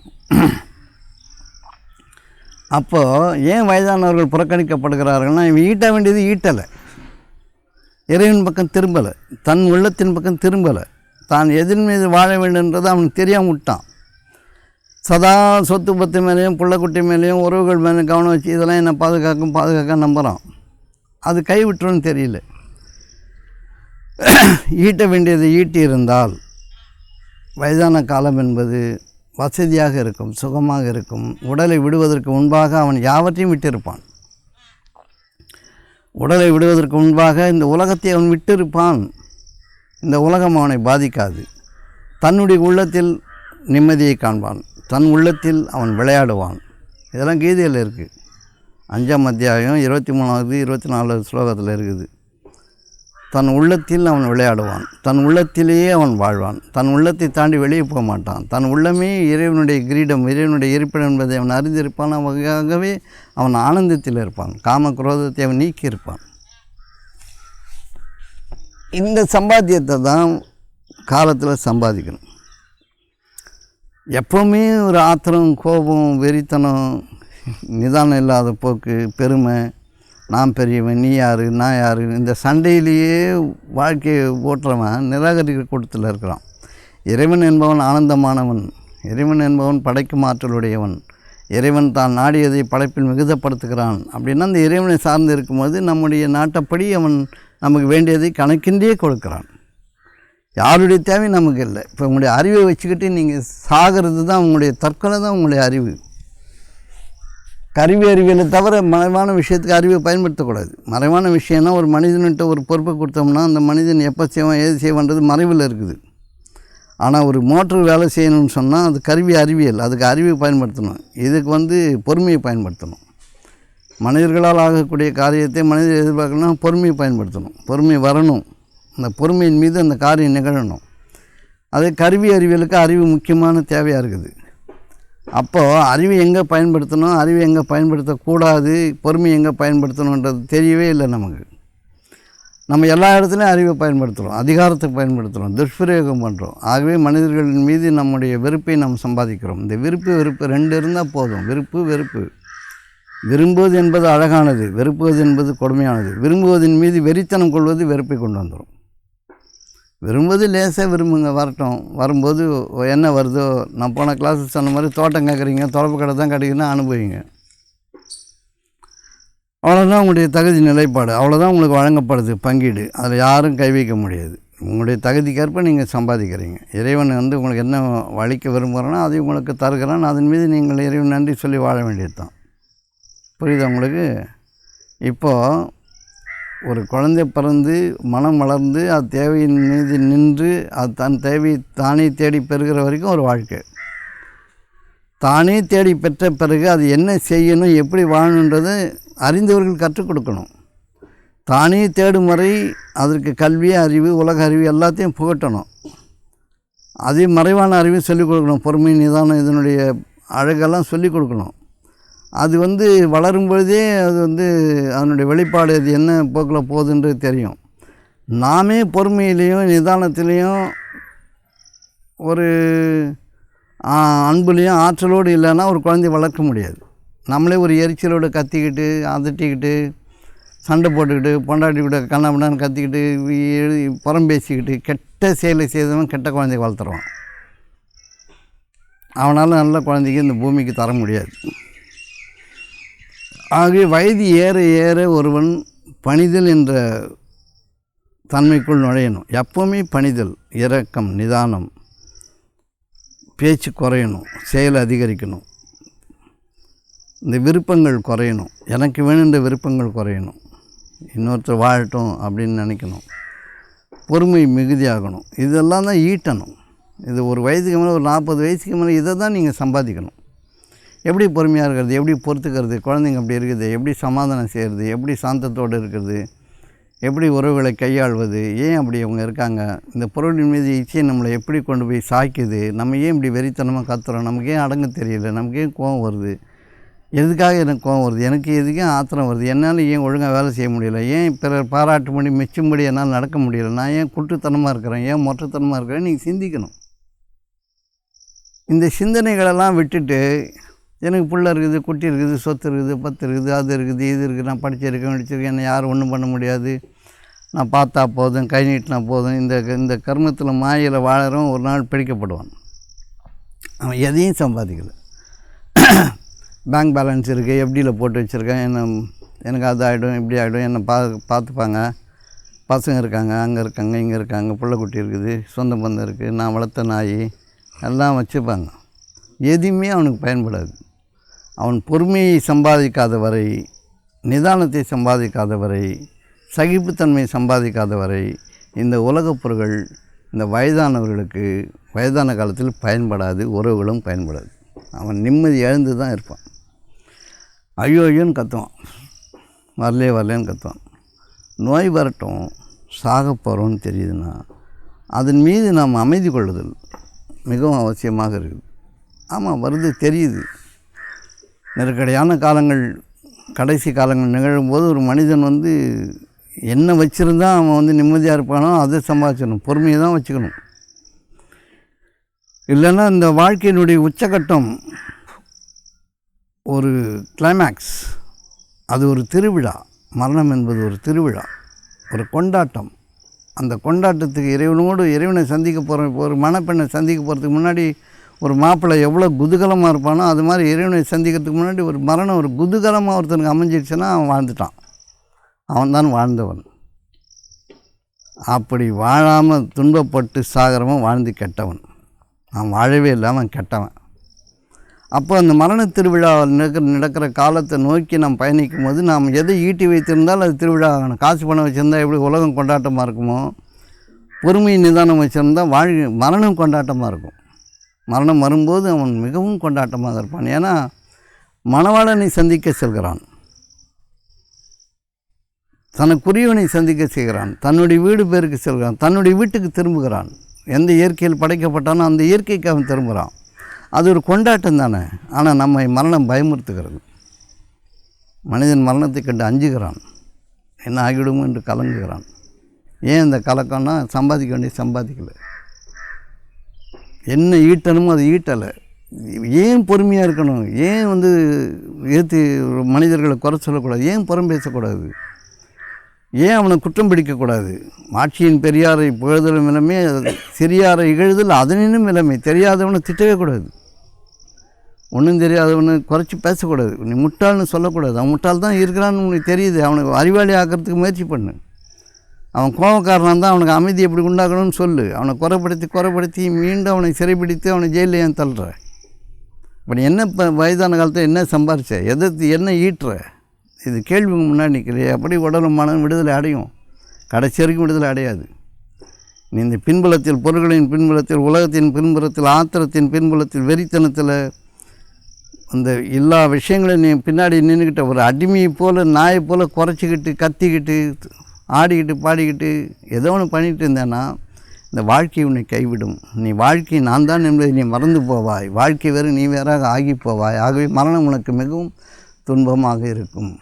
அப்போது ஏன் வயதானவர்கள் புறக்கணிக்கப்படுகிறார்கள்னா இவன் ஈட்ட வேண்டியது ஈட்டலை, இறைவன் பக்கம் திரும்பலை, தன் உள்ளத்தின் பக்கம் திரும்பலை, தான் எதின் மீது வாழ வேண்டும்ன்றது அவனுக்கு தெரியாமல் விட்டான். சதா சொத்து பத்து மேலேயும் பிள்ளைக்குட்டி மேலேயும் உறவுகள் மேலே கவனம் வச்சு இதெல்லாம் என்னை பாதுகாக்க நம்புகிறான். அது கைவிட்டுருன்னு தெரியல. ஈட்ட வேண்டியது ஈட்டி இருந்தால் வயதான காலம் என்பது வசதியாக இருக்கும், சுகமாக இருக்கும். உடலை விடுவதற்கு முன்பாக அவன் யாவற்றையும் விட்டிருப்பான். உடலை விடுவதற்கு முன்பாக இந்த உலகத்தை அவன் விட்டிருப்பான். இந்த உலகம் அவனை பாதிக்காது. தன்னுடைய உள்ளத்தில் நிம்மதியை காண்பான், தன் உள்ளத்தில் அவன் விளையாடுவான். இதெல்லாம் கீதையில் இருக்குது. 5ஆம் அத்தியாயம் 23வது 24வது ஸ்லோகத்தில் இருக்குது. தன் உள்ளத்தில் அவன் விளையாடுவான், தன் உள்ளத்திலேயே அவன் வாழ்வான், தன் உள்ளத்தை தாண்டி வெளியே போக மாட்டான், தன் உள்ளமே இறைவனுடைய கிரீடம், இறைவனுடைய இருப்பிடம் என்பதை அவன் அறிந்திருப்பான். ஆகவே அவன் ஆனந்தத்தில் இருப்பான், காம குரோதத்தை அவன் நீக்கியிருப்பான். இந்த சம்பாத்தியத்தை தான் காலத்தில் சம்பாதிக்கணும். எப்போவுமே ஒரு ஆத்திரம், கோபம், வெறித்தனம், நிதானம் இல்லாத போக்கு, பெருமை, நான் பெரியவன், நீ யார், நான் யார், இந்த சண்டையிலேயே வாழ்க்கையை ஓட்டுறவன் நிராகரிக்கிற கூட்டத்தில் இருக்கிறான். இறைவன் என்பவன் ஆனந்தமானவன், இறைவன் என்பவன் படைக்கும் ஆற்றலுடையவன், இறைவன் தான் நாடியதை படைப்பில் மிகுதப்படுத்துகிறான். அப்படின்னா அந்த இறைவனை சார்ந்து இருக்கும்போது நம்முடைய நாட்டப்படி அவன் நமக்கு வேண்டியதை கணக்கின்றே கொடுக்குறான். யாருடைய தேவை நமக்கு இல்லை. இப்போ உங்களுடைய அறிவை வச்சுக்கிட்டு நீங்கள் சாகிறது தான் உங்களுடைய தற்கொலை தான் உங்களுடைய அறிவு. கருவி அறிவியலை தவிர மறைவான விஷயத்துக்கு அறிவை பயன்படுத்தக்கூடாது. மறைவான விஷயம்னா ஒரு மனிதன்கிட்ட ஒரு பொறுப்பை கொடுத்தோம்னா அந்த மனிதன் எப்போ செய்வான், ஏது செய்வான்றது மறைவில் இருக்குது. ஆனால் ஒரு மோட்டர் வேலை செய்யணும்னு சொன்னால் அது கருவி அறிவியல், அதுக்கு அறிவை பயன்படுத்தணும். இதுக்கு பொறுமையை பயன்படுத்தணும். மனிதர்களால் ஆகக்கூடிய காரியத்தை மனிதர் எதிர்பார்க்கணும்னா பொறுமையை பயன்படுத்தணும். பொறுமை வரணும், அந்த பொறுமையின் மீது அந்த காரியம் நிகழணும். அதே கருவி அறிவியலுக்கு அறிவு முக்கியமான தேவையாக இருக்குது. அப்போது அறிவை எங்கே பயன்படுத்தணும், அறிவை எங்கே பயன்படுத்தக்கூடாது, பொறுமை எங்கே பயன்படுத்தணுன்றது தெரியவே இல்லை நமக்கு. நம்ம எல்லா இடத்துலையும் அறிவை பயன்படுத்துகிறோம், அதிகாரத்தை பயன்படுத்துகிறோம், துஷ்பிரயோகம் பண்ணுறோம். ஆகவே மனிதர்களின் மீது நம்முடைய வெறுப்பை நாம் சம்பாதிக்கிறோம். இந்த வெறுப்பு ரெண்டு இருந்தால் போதும். வெறுப்பு விரும்புவது என்பது அழகானது, வெறுப்புவது என்பது கொடுமையானது. விரும்புவதன் மீது வெறித்தனம் கொள்வது வெறுப்பை கொண்டு வந்துடும். விரும்புவது லேசாக விரும்புங்க, வரட்டும். வரும்போது என்ன வருதோ, நான் போன கிளாஸ் சொன்ன மாதிரி தோட்டம் கேட்குறீங்க, தொடப்பு கடை தான் கிடைக்குதுன்னா அனுபவிங்க. அவ்வளோதான் உங்களுடைய தகுதி நிலைப்பாடு, அவ்வளோதான் உங்களுக்கு வழங்கப்படுது பங்கீடு. அதில் யாரும் கை வைக்க முடியாது. உங்களுடைய தகுதிக்கேற்ப நீங்கள் சம்பாதிக்கிறீங்க. இறைவன் உங்களுக்கு என்ன வழிக்க விரும்புகிறோன்னா அதை உங்களுக்கு தருகிறான். அதன் மீது நீங்கள் இறைவன் நன்றி சொல்லி வாழ வேண்டியது தான். புரியுதா உங்களுக்கு? இப்போது ஒரு குழந்தை பிறந்து மனம் வளர்ந்து அது தேவையின் மீது நின்று அது தன் தேவையை தானே தேடி பெறுகிற வரைக்கும் ஒரு வாழ்க்கை. தானே தேடி பெற்ற பிறகு அது என்ன செய்யணும், எப்படி வாழணுன்றதை அறிந்தவர்கள் கற்றுக் கொடுக்கணும். தானே தேடும் வரை அதற்கு கல்வி, அறிவு, உலக அறிவு எல்லாத்தையும் புகட்டணும். அதே மறைவான அறிவை சொல்லிக் கொடுக்கணும். பொறுமை, நிதானம், இதனுடைய அழகெல்லாம் சொல்லிக் கொடுக்கணும். அது வளரும் பொழுதே அது அதனுடைய வெளிப்பாடு அது என்ன போக்கில் போகுதுன்றது தெரியும். நாமே பொறுமையிலையும் நிதானத்திலையும் ஒரு அன்புலேயும் ஆற்றலோடு இல்லைன்னா ஒரு குழந்தைய வளர்க்க முடியாது. நம்மளே ஒரு எரிச்சலோடு கத்திக்கிட்டு அதட்டிக்கிட்டு சண்டை போட்டுக்கிட்டு பொண்டாட்டி கூட கண்ணாமண்ணான்னு கத்திக்கிட்டு புறம் பேசிக்கிட்டு கெட்ட செயலை செய்தவன் கெட்ட குழந்தைய வளர்த்துருவான். அவனால் நல்ல குழந்தைக்கு இந்த பூமிக்கு தர முடியாது. ஆகவே வயது ஏற ஏற ஒருவன் பணிதல் என்ற தன்மைக்குள் நுழையணும். எப்போவுமே பணிதல், இரக்கம், நிதானம், பேச்சு குறையணும், செயல் அதிகரிக்கணும், இந்த விருப்பங்கள் குறையணும். எனக்கு வேணுன்ற விருப்பங்கள் குறையணும், இன்னொருத்தர் வாழட்டும் அப்படின்னு நினைக்கணும், பொறுமை மிகுதியாகணும். இதெல்லாம் தான் ஈட்டணும். இது ஒரு வயதுக்கு மேலே, ஒரு 40 வயசுக்கு மேலே இதை தான் நீங்கள் சம்பாதிக்கணும். எப்படி பொறுமையாக இருக்கிறது, எப்படி பொறுத்துக்கிறது, குழந்தைங்க அப்படி இருக்குது, எப்படி சமாதானம் செய்கிறது, எப்படி சாந்தத்தோடு இருக்கிறது, எப்படி உறவுகளை கையாள்வது, ஏன் அப்படி அவங்க இருக்காங்க, இந்த பொருளின் மீது இச்சை நம்மளை எப்படி கொண்டு போய் சாய்க்குது, நம்ம ஏன் இப்படி வெறித்தனமாக கத்துறோம், நமக்கு ஏன் அடங்க தெரியல, நமக்கு ஏன் கோவம் வருது, எதுக்காக எனக்கு கோவம் வருது, எனக்கு எதுக்கே ஆத்திரம் வருது, என்னால் ஏன் ஒழுங்காக வேலை செய்ய முடியல, ஏன் பிறர் பாராட்டும்படி மெச்சும்படி என்னால் நடக்க முடியல, நான் ஏன் குட்டுத்தனமாக இருக்கிறேன், ஏன் மொற்றத்தனமாக இருக்கிறேன், நீங்கள் சிந்திக்கணும். இந்த சிந்தனைகளெல்லாம் விட்டுட்டு எனக்கு புள்ள இருக்குது, குட்டி இருக்குது, சொத்து இருக்குது, பத்து இருக்குது, அது இருக்குது, இது இருக்குது, நான் படிச்சிருக்கேன், என்னை யாரும் ஒன்றும் பண்ண முடியாது, நான் பார்த்தா போதும், கை நீட்டினா போதும், இந்த கர்மத்தில் மாயில் வாழறவன் ஒரு நாள் பிடிக்கப்படுவான். அவன் எதையும் சம்பாதிக்கலை. பேங்க் பேலன்ஸ் இருக்குது, எஃப்டியில் போட்டு வச்சுருக்கேன், எனக்கு அது ஆகிடும், இப்படி ஆகிடும், என்னை பார்த்துப்பாங்க, பசங்க இருக்காங்க, அங்கே இருக்காங்க, இங்கே இருக்காங்க, பிள்ளைக்குட்டி இருக்குது, சொந்த பந்தம் இருக்குது, நான் வளர்த்த நாய் எல்லாம் வச்சுப்பாங்க. எதுவுமே அவனுக்கு பயன்படாது. அவன் பொறுமையை சம்பாதிக்காத வரை, நிதானத்தை சம்பாதிக்காத வரை, சகிப்புத்தன்மையை சம்பாதிக்காத வரை இந்த உலகப் பொருள்கள் இந்த வயதானவர்களுக்கு வயதான காலத்தில் பயன்படாது, உறவுகளும் பயன்படாது. அவன் நிம்மதி இழந்து தான் இருப்பான். ஐயோ ஐயோன்னு கத்துவான், வரலேன்னு கத்துவான். நோய் வரட்டும், சாக போகிறோன்னு தெரியுதுன்னா அதன் மீது நாம் அமைதி கொள்ளுதல் மிகவும் அவசியமாக இருக்குது. ஆமாம், வருது தெரியுது. நெருக்கடியான காலங்கள், கடைசி காலங்கள் நிகழும்போது ஒரு மனிதன் என்ன வச்சுருந்தா அவன் நிம்மதியாக இருப்பானோ அதை சம்பாதிச்சிடணும், பொறுமையை தான் வச்சுக்கணும். இல்லைன்னா இந்த வாழ்க்கையினுடைய உச்சகட்டம், ஒரு கிளைமேக்ஸ், அது ஒரு திருவிழா. மரணம் என்பது ஒரு திருவிழா, ஒரு கொண்டாட்டம். அந்த கொண்டாட்டத்துக்கு இறைவனை சந்திக்க போகிற, ஒரு மணப்பெண்ணை சந்திக்க போகிறதுக்கு முன்னாடி ஒரு மாப்பிள்ளை எவ்வளோ குதூகலமாக இருப்பானோ அது மாதிரி இறைவனை சந்திக்கிறதுக்கு முன்னாடி ஒரு மரணம் ஒரு குதூகலமாக ஒருத்தனுக்கு அமைஞ்சிடுச்சுன்னா அவன் வாழ்ந்துட்டான், அவன் தான் வாழ்ந்தவன். அப்படி வாழாமல் துன்பப்பட்டு சாகரமாக வாழ்ந்து கெட்டவன். அவன் வாழவே இல்லை, அவன் கெட்டவன். அப்போ அந்த மரண திருவிழா நடக்கிற காலத்தை நோக்கி நாம் பயணிக்கும் போது நாம் எதை ஈட்டி வைத்திருந்தால் அது திருவிழா ஆகணும். காசு பணம் வச்சுருந்தா எப்படி உலகம் கொண்டாட்டமாக இருக்குமோ, பொறுமை நிதானம் வச்சுருந்தா மரணம் கொண்டாட்டமாக இருக்கும். மரணம் வரும்போது அவன் மிகவும் கொண்டாட்டமாக இருப்பான். ஏன்னா மணவாளனை சந்திக்க செல்கிறான், தனக்குரியவனை சந்திக்க செய்கிறான், தன்னுடைய வீடு பேருக்கு செல்கிறான், தன்னுடைய வீட்டுக்கு திரும்புகிறான். எந்த இயற்கையில் படைக்கப்பட்டானோ அந்த இயற்கைக்கு அவன் திரும்புகிறான். அது ஒரு கொண்டாட்டம் தானே. ஆனால் நம்மை மரணம் பயமுறுத்துகிறது. மனிதன் மரணத்தை கண்டு அஞ்சுகிறான், என்ன ஆகிவிடுமோ என்று கலங்குகிறான். ஏன் இந்த கலக்கம்னா சம்பாதிக்க வேண்டிய சம்பாதிக்கலை, என்ன ஈட்டணுமோ அது ஈட்டலை. ஏன் பொறுமையாக இருக்கணும், ஏன் ஏற்று மனிதர்களை குறை சொல்லக்கூடாது, ஏன் புறம் பேசக்கூடாது, ஏன் அவனை குற்றம் பிடிக்கக்கூடாது. ஆட்சியின் பெரியாரை புகழ்தலும் இளமே, சிறியாரை இகழ்தல் அதனினும் இளமை. தெரியாதவனை திட்டவே கூடாது, ஒன்றும் தெரியாதவனை குறைச்சி பேசக்கூடாது, நீ முட்டாள்னு சொல்லக்கூடாது. அவன் முட்டாள் தான் இருக்கிறான்னு உனக்கு தெரியுது, அவனுக்கு அறிவாளி ஆக்கிறதுக்கு முயற்சி பண்ணு. அவன் கோபக்காரனாக தான் அவனுக்கு அமைதி எப்படி உண்டாக்கணும்னு சொல்லு. அவனை குறைப்படுத்தி மீண்டும் அவனை சிறைப்பிடித்து அவனை ஜெயிலில் ஏன் தள்ளுற? இப்படி என்ன இப்போ வயதான காலத்தில் என்ன சம்பாரிச்ச, என்ன ஈட்டுற? இது கேள்வி முன்னாடி நிற்கலையே. அப்படி உடலும் மனம் விடுதலை அடையும், கடைசி வரைக்கும் விடுதலை அடையாது. நீ இந்த பின்புலத்தில், பொருள்களின் பின்புலத்தில், உலகத்தின் பின்புலத்தில், ஆத்திரத்தின் பின்புலத்தில், வெறித்தனத்தில், அந்த எல்லா விஷயங்களையும் நீ பின்னாடி நின்றுக்கிட்ட ஒரு அடிமையை போல், நாயை போல் குறைச்சிக்கிட்டு, கத்திக்கிட்டு, ஆடிக்கிட்டு, பாடிக்கிட்டு ஏதோ ஒன்று பண்ணிகிட்டு இருந்தேன்னா இந்த வாழ்க்கை உன்னை கைவிடும். நீ வாழ்க்கை நான் தான் என்பதை நீ மறந்து போவாய். வாழ்க்கை வேறு, நீ வேறாக ஆகி போவாய். ஆகவே மரணம் உனக்கு மிகவும் துன்பமாக இருக்கும்.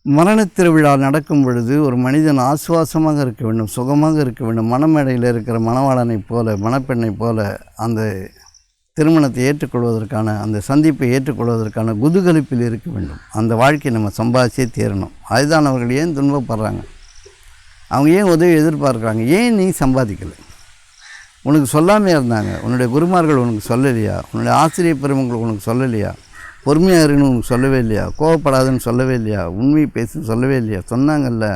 மரணத் திருவிழா நடக்கும் பொழுது ஒரு மனிதன் ஆசுவாசமாக இருக்க வேண்டும், சுகமாக இருக்க வேண்டும். மணமேடையில் இருக்கிற மணவாளனைப் போல, மணப்பெண்ணைப் போல அந்த திருமணத்தை ஏற்றுக்கொள்வதற்கான, அந்த சந்திப்பை ஏற்றுக்கொள்வதற்கான குதூகலிப்பில் இருக்க வேண்டும். அந்த வாழ்க்கையை நம்ம சம்பாதிச்சே தீரணும். அதுதான் அவர்கள் ஏன் துன்பப்படுறாங்க, அவங்க ஏன் உதவி எதிர்பார்க்குறாங்க, ஏன் நீ சம்பாதிக்கலை? உனக்கு சொல்லாமே இருந்தாங்க, உன்னுடைய குருமார்கள் உனக்கு சொல்லலையா, உன்னுடைய ஆசிரியர் பெருமக்கள் உனக்கு சொல்லலையா, பொறுமையாக இருக்குன்னு உனக்கு சொல்லவே இல்லையா, கோவப்படாதுன்னு சொல்லவே இல்லையா, உண்மை பேசுன்னு சொல்லவே இல்லையா? சொன்னாங்கல்ல,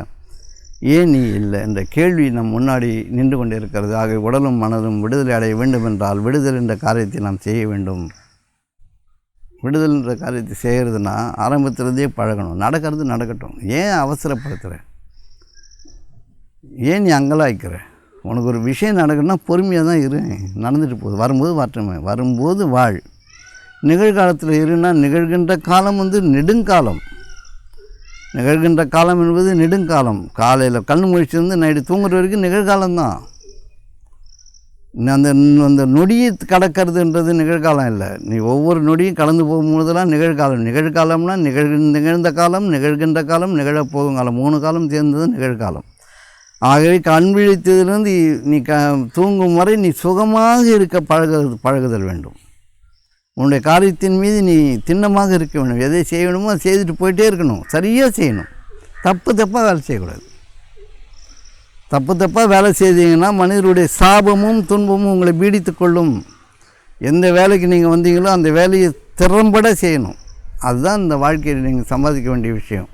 ஏன் நீ இல்லை என்ற கேள்வி நம் முன்னாடி நின்று கொண்டு இருக்கிறது. ஆக உடலும் மனதும் விடுதலை அடைய வேண்டும் என்றால் விடுதல் என்ற காரியத்தை நாம் செய்ய வேண்டும். விடுதல் என்ற காரியத்தை செய்கிறதுனா ஆரம்பத்திலேருந்தே பழகணும். நடக்கிறது நடக்கட்டும், ஏன் அவசரப்படுத்துகிற, ஏன் நீ அங்கலாய்க்கிற? உனக்கு ஒரு விஷயம் நடக்கணும்னா பொறுமையாக தான் இரு, நடந்துட்டு போகுது, வரும்போது வரட்டுமே, வரும்போது வாழ். நிகழ்காலத்தில் இருன்னா நிகழ்கின்ற காலம் நெடுங்காலம். நிகழ்கின்ற காலம் என்பது நெடுங்காலம். காலையில் கண் முழிச்சிருந்து நைட்டு தூங்குற வரைக்கும் நிகழ்காலம்தான். அந்த நொடியை கடக்கிறதுன்றது நிகழ்காலம் இல்லை. நீ ஒவ்வொரு நொடியும் கடந்து போகும்போதெல்லாம் நிகழ்காலம். நிகழ்காலம்னா நிகழ்ந்த காலம், நிகழ்கின்ற காலம், நிகழப்போகும் காலம், 3 காலம் சேர்ந்தது நிகழ்காலம். ஆகவே கண் விழித்ததிலிருந்து நீ தூங்கும் வரை நீ சுகமாக இருக்க பழகுதல் வேண்டும். உன்னுடைய காரியத்தின் மீது நீ திண்ணமாக இருக்க வேண்டும். எதை செய்யணுமோ அதை செய்துட்டு போயிட்டே இருக்கணும், சரியாக செய்யணும். தப்பாக வேலை செய்யக்கூடாது. தப்பாக வேலை செய்தீங்கன்னா மனிதருடைய சாபமும் துன்பமும் உங்களை பீடித்து கொள்ளும். எந்த வேலைக்கு நீங்கள் வந்தீங்களோ அந்த வேலையை திறம்பட செய்யணும். அதுதான் இந்த வாழ்க்கையில் நீங்கள் சம்பாதிக்க வேண்டிய விஷயம்.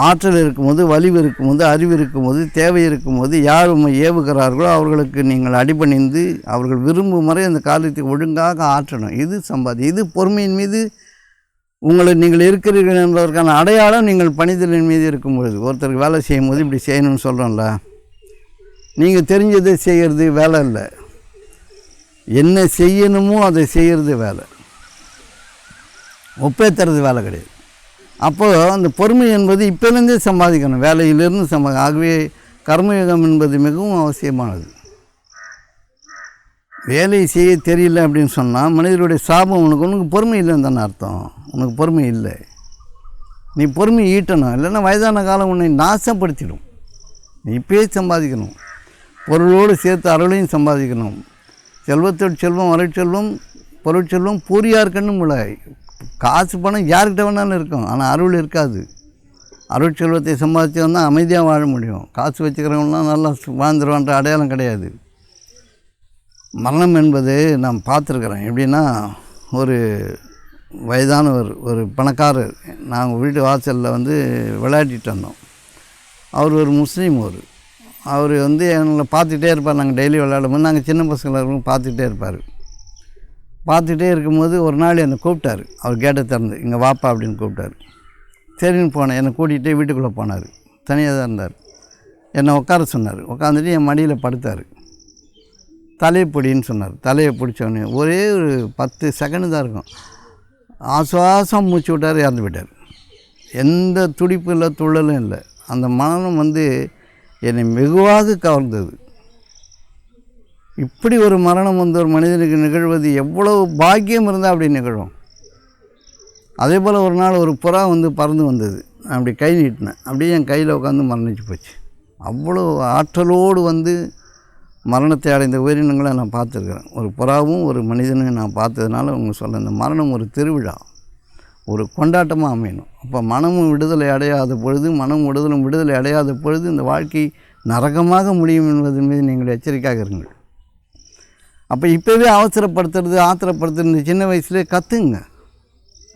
ஆற்றல் இருக்கும்போது, வலிவு இருக்கும்போது, அறிவு இருக்கும்போது, தேவை இருக்கும்போது, யார் உண்மை ஏவுகிறார்களோ அவர்களுக்கு நீங்கள் அடிபணிந்து அவர்கள் விரும்பும் முறை அந்த காரியத்தை ஒழுங்காக ஆற்றணும். இது இது பொறுமையின் மீது நீங்கள் இருக்கிறீர்கள் என்பதற்கான அடையாளம் நீங்கள் பணிதலின் மீது இருக்கும் பொழுது. ஒருத்தருக்கு வேலை செய்யும் போது இப்படி செய்யணும்னு சொல்கிறோம்ல, நீங்கள் தெரிஞ்சதை செய்கிறது வேலை இல்லை, என்ன செய்யணுமோ அதை செய்கிறது வேலை. ஒப்பேத்துறது வேலை கிடையாது. அப்போது அந்த பொறுமை என்பது இப்போலேருந்தே சம்பாதிக்கணும், வேலையிலிருந்து ஆகவே கர்மயோகம் என்பது மிகவும் அவசியமானது. வேலை செய்ய தெரியல அப்படின்னு சொன்னால் மனிதனுடைய சாபம். உனக்கு பொறுமை இல்லைன்னு தானே அர்த்தம். உனக்கு பொறுமை இல்லை, நீ பொறுமை ஈட்டணும், இல்லைன்னா வயதான காலம் உன்னை நாசப்படுத்திடும். நீ இப்பயே சம்பாதிக்கணும், பொருளோடு சேர்த்து அருளையும் சம்பாதிக்கணும். செல்வத்தோடு செல்வம், அருட்செல்வம், பொருட்செல்வம் பூரியார் கண்ணும் உள்ள. காசு பணம் யார்கிட்ட வேணாலும் இருக்கும், ஆனால் அருள் இருக்காது. அருட்செல்வத்தை சம்பாதிச்சவன் தான் அமைதியாக வாழ முடியும். காசு வச்சுக்கிறவங்களாம் நல்லா வாழ்ந்துருவான்ற அடையாளம் கிடையாது. மரணம் என்பது நான் பார்த்துருக்குறேன். எப்படின்னா, ஒரு வயதானவர், ஒரு பணக்காரர், நாங்கள் வீட்டு வாசலில் விளையாடிட்டு வந்தோம். அவர் ஒரு முஸ்லீம். அவர் எங்களை பார்த்துக்கிட்டே இருப்பார். நாங்கள் டெய்லி விளையாடும்போது நாங்கள் சின்ன பசங்களாக பார்த்துக்கிட்டே இருப்பார். பார்த்துக்கிட்டே இருக்கும்போது ஒரு நாள் என்னை கூப்பிட்டார். அவர் கேட்டை திறந்து, இங்கே வாப்பா அப்படின்னு கூப்பிட்டார். சரின்னு போனேன். என்னை கூட்டிகிட்டே வீட்டுக்குள்ளே போனார். தனியாக தான் இருந்தார். என்னை உட்கார சொன்னார். உட்காந்துட்டு என் மடியில் படுத்தார். தலையை பிடின்னு சொன்னார். தலையை பிடிச்சோடனே ஒரே ஒரு 10 செகண்டு தான் இருக்கும். ஆசுவாசம் மூச்சு விட்டார், இறந்து போயிட்டார். எந்த துடிப்பு இல்லை, துள்ளலும் இல்லை. அந்த மரணம் என்னை வெகுவாக கவர்ந்தது. இப்படி ஒரு மரணம் ஒரு மனிதனுக்கு நிகழ்வது எவ்வளோ பாக்கியம் இருந்தால் அப்படி நிகழும். அதே போல் ஒரு நாள் ஒரு புறா பறந்து வந்தது. நான் அப்படி கை நீட்டினேன். அப்படியே என் கையில் உட்காந்து மரணிச்சு போச்சு. அவ்வளோ ஆற்றலோடு மரணத்தை அடைந்த உயிரினங்களை நான் பார்த்துருக்குறேன். ஒரு புறாவும் ஒரு மனிதனையும் நான் பார்த்ததுனால அவங்க சொல்ல, இந்த மரணம் ஒரு திருவிழா, ஒரு கொண்டாட்டமாக அமையணும். அப்போ மனமும் விடுதலை அடையாத பொழுது, மனம் உடலும் விடுதலை அடையாத பொழுது இந்த வாழ்க்கை நரகமாக முடியும் என்பதன் மீது நீங்கள் எச்சரிக்கையாக இருங்கள். அப்போ இப்போவே அவசரப்படுத்துறது, ஆத்திரப்படுத்துறது, இந்த சின்ன வயசுலேயே கற்றுங்க.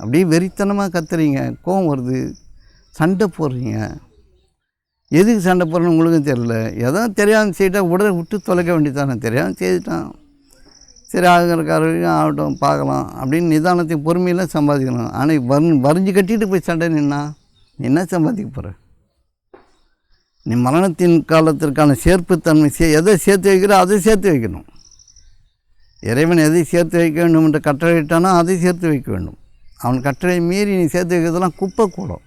அப்படியே வெறித்தனமாக கத்துறீங்க, கோவம் வருது, சண்டை போடுறீங்க. எதுக்கு சண்டை போடுறேன்னு உங்களுக்கும் தெரியல. எதாவது தெரியாமல் செய்யிட்டால் உடனே விட்டு தொலைக்க வேண்டியதானே. தெரியாமல் செய்துட்டான், சரி ஆகிறக்காரங்க ஆகட்டும், பார்க்கலாம் அப்படின்னு நிதானத்தை பொறுமையெல்லாம் சம்பாதிக்கணும். ஆனால் வரிஞ்சு கட்டிட்டு போய் சண்டை நின்னா நீ என்ன சம்பாதிக்க போகிற? நீ மரணத்தின் காலத்திற்கான சேர்ப்புத்தன்மை எதை சேர்த்து வைக்கிறோ அதை சேர்த்து வைக்கணும். இறைவன் எதை சேர்த்து வைக்க வேண்டும் என்று கட்டளையிட்டானோ அதை சேர்த்து வைக்க வேண்டும். அவன் கட்டளை மீறி நீ சேர்த்து வைக்கிறதெல்லாம் குப்பை கூடும்.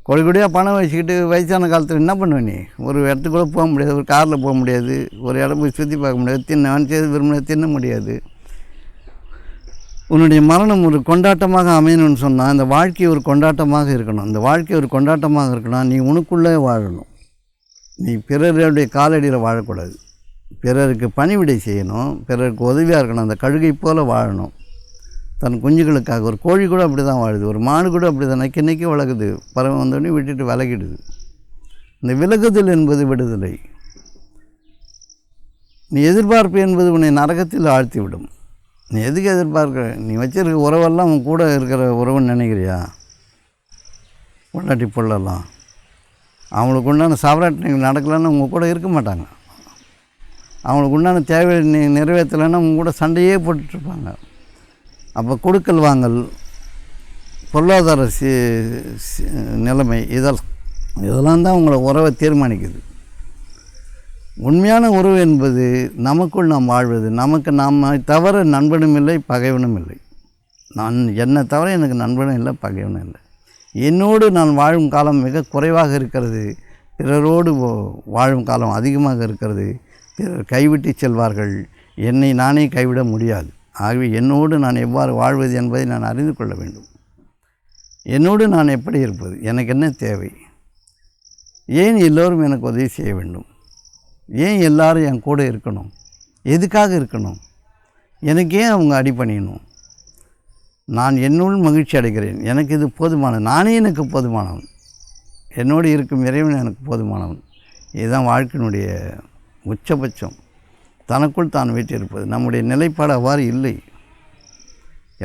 கொடியாக பணம் வச்சுக்கிட்டு வயசான காலத்தில் என்ன பண்ணுவேன்? நீ ஒரு இடத்துக்கு கூட போக முடியாது, ஒரு காரில் போக முடியாது, ஒரு இடம் போய் சுற்றி பார்க்க முடியாது, செய்து விரும்பின தின்ன முடியாது. உன்னுடைய மரணம் ஒரு கொண்டாட்டமாக அமையணும்னு சொன்னால் இந்த வாழ்க்கை ஒரு கொண்டாட்டமாக இருக்கணும். இந்த வாழ்க்கை ஒரு கொண்டாட்டமாக இருக்கணும். நீ உனக்குள்ளே வாழணும். நீ பிறருடைய காலடியில் வாழக்கூடாது. பிறருக்கு பணிவிடை செய்யணும், பிறருக்கு உதவியாக இருக்கணும். அந்த கழுகை போல் வாழணும். தன் குஞ்சுகளுக்காக. ஒரு கோழி கூட அப்படி தான் வாழுது, ஒரு மாடு கூட அப்படி தான் நைக்கு வளருது. பறவை வந்தோடனே விட்டுட்டு விலகிடுது. இந்த விலகுதல் என்பது விடுதலை. நீ எதிர்பார்ப்பு என்பது உன்னை நரகத்தில் ஆழ்த்திவிடும். நீ எதுக்கு எதிர்பார்க்குற? நீ வச்சிருக்க உறவெல்லாம் உன் கூட இருக்கிற உறவுன்னு நினைக்கிறியா? பொண்டாட்டி பொருளெல்லாம் அவங்களுக்கு உண்டான சாவராட்டினங்கள் நடக்கலைன்னா உங்கள் கூட இருக்க மாட்டாங்க. அவங்களுக்கு உண்டான தேவை நிறைவேற்றலைன்னா உங்க கூட சண்டையே போட்டுட்ருப்பாங்க. அப்போ கொடுக்கல் வாங்கல், பொருளாதார நிலைமை, இதெல்லாம் தான் உங்களை உறவை தீர்மானிக்குது. உண்மையான உறவு என்பது நமக்குள் நாம் வாழ்வது. நமக்கு நாம் தவிர நண்பனும் இல்லை, பகைவனும் இல்லை. என்னை தவிர எனக்கு நண்பனும் இல்லை, பகைவனும் இல்லை. என்னோடு நான் வாழும் காலம் மிக குறைவாக இருக்கிறது, பிறரோடு வாழும் காலம் அதிகமாக இருக்கிறது. பிறர் கைவிட்டு செல்வார்கள், என்னை நானே கைவிட முடியாது. ஆகவே என்னோடு நான் எவ்வாறு வாழ்வது என்பதை நான் அறிந்து கொள்ள வேண்டும். என்னோடு நான் எப்படி இருப்பது, எனக்கு என்ன தேவை, ஏன் எல்லோரும் எனக்கு உதவி செய்ய வேண்டும், ஏன் எல்லாரும் என் கூட இருக்கணும், எதுக்காக இருக்கணும், எனக்கு ஏன் அவங்க அடிபணியணும், நான் என்னுள் மகிழ்ச்சி அடைகிறேன், எனக்கு இது போதுமானது, நானே எனக்கு போதுமானவன், என்னோடு இருக்கும் இறைவன் எனக்கு போதுமானவன். இதுதான் வாழ்க்கையினுடைய உச்சபட்சம். தனக்குள் தான் வீட்டிருப்பது. நம்முடைய நிலைப்பாடு அவ்வாறு இல்லை.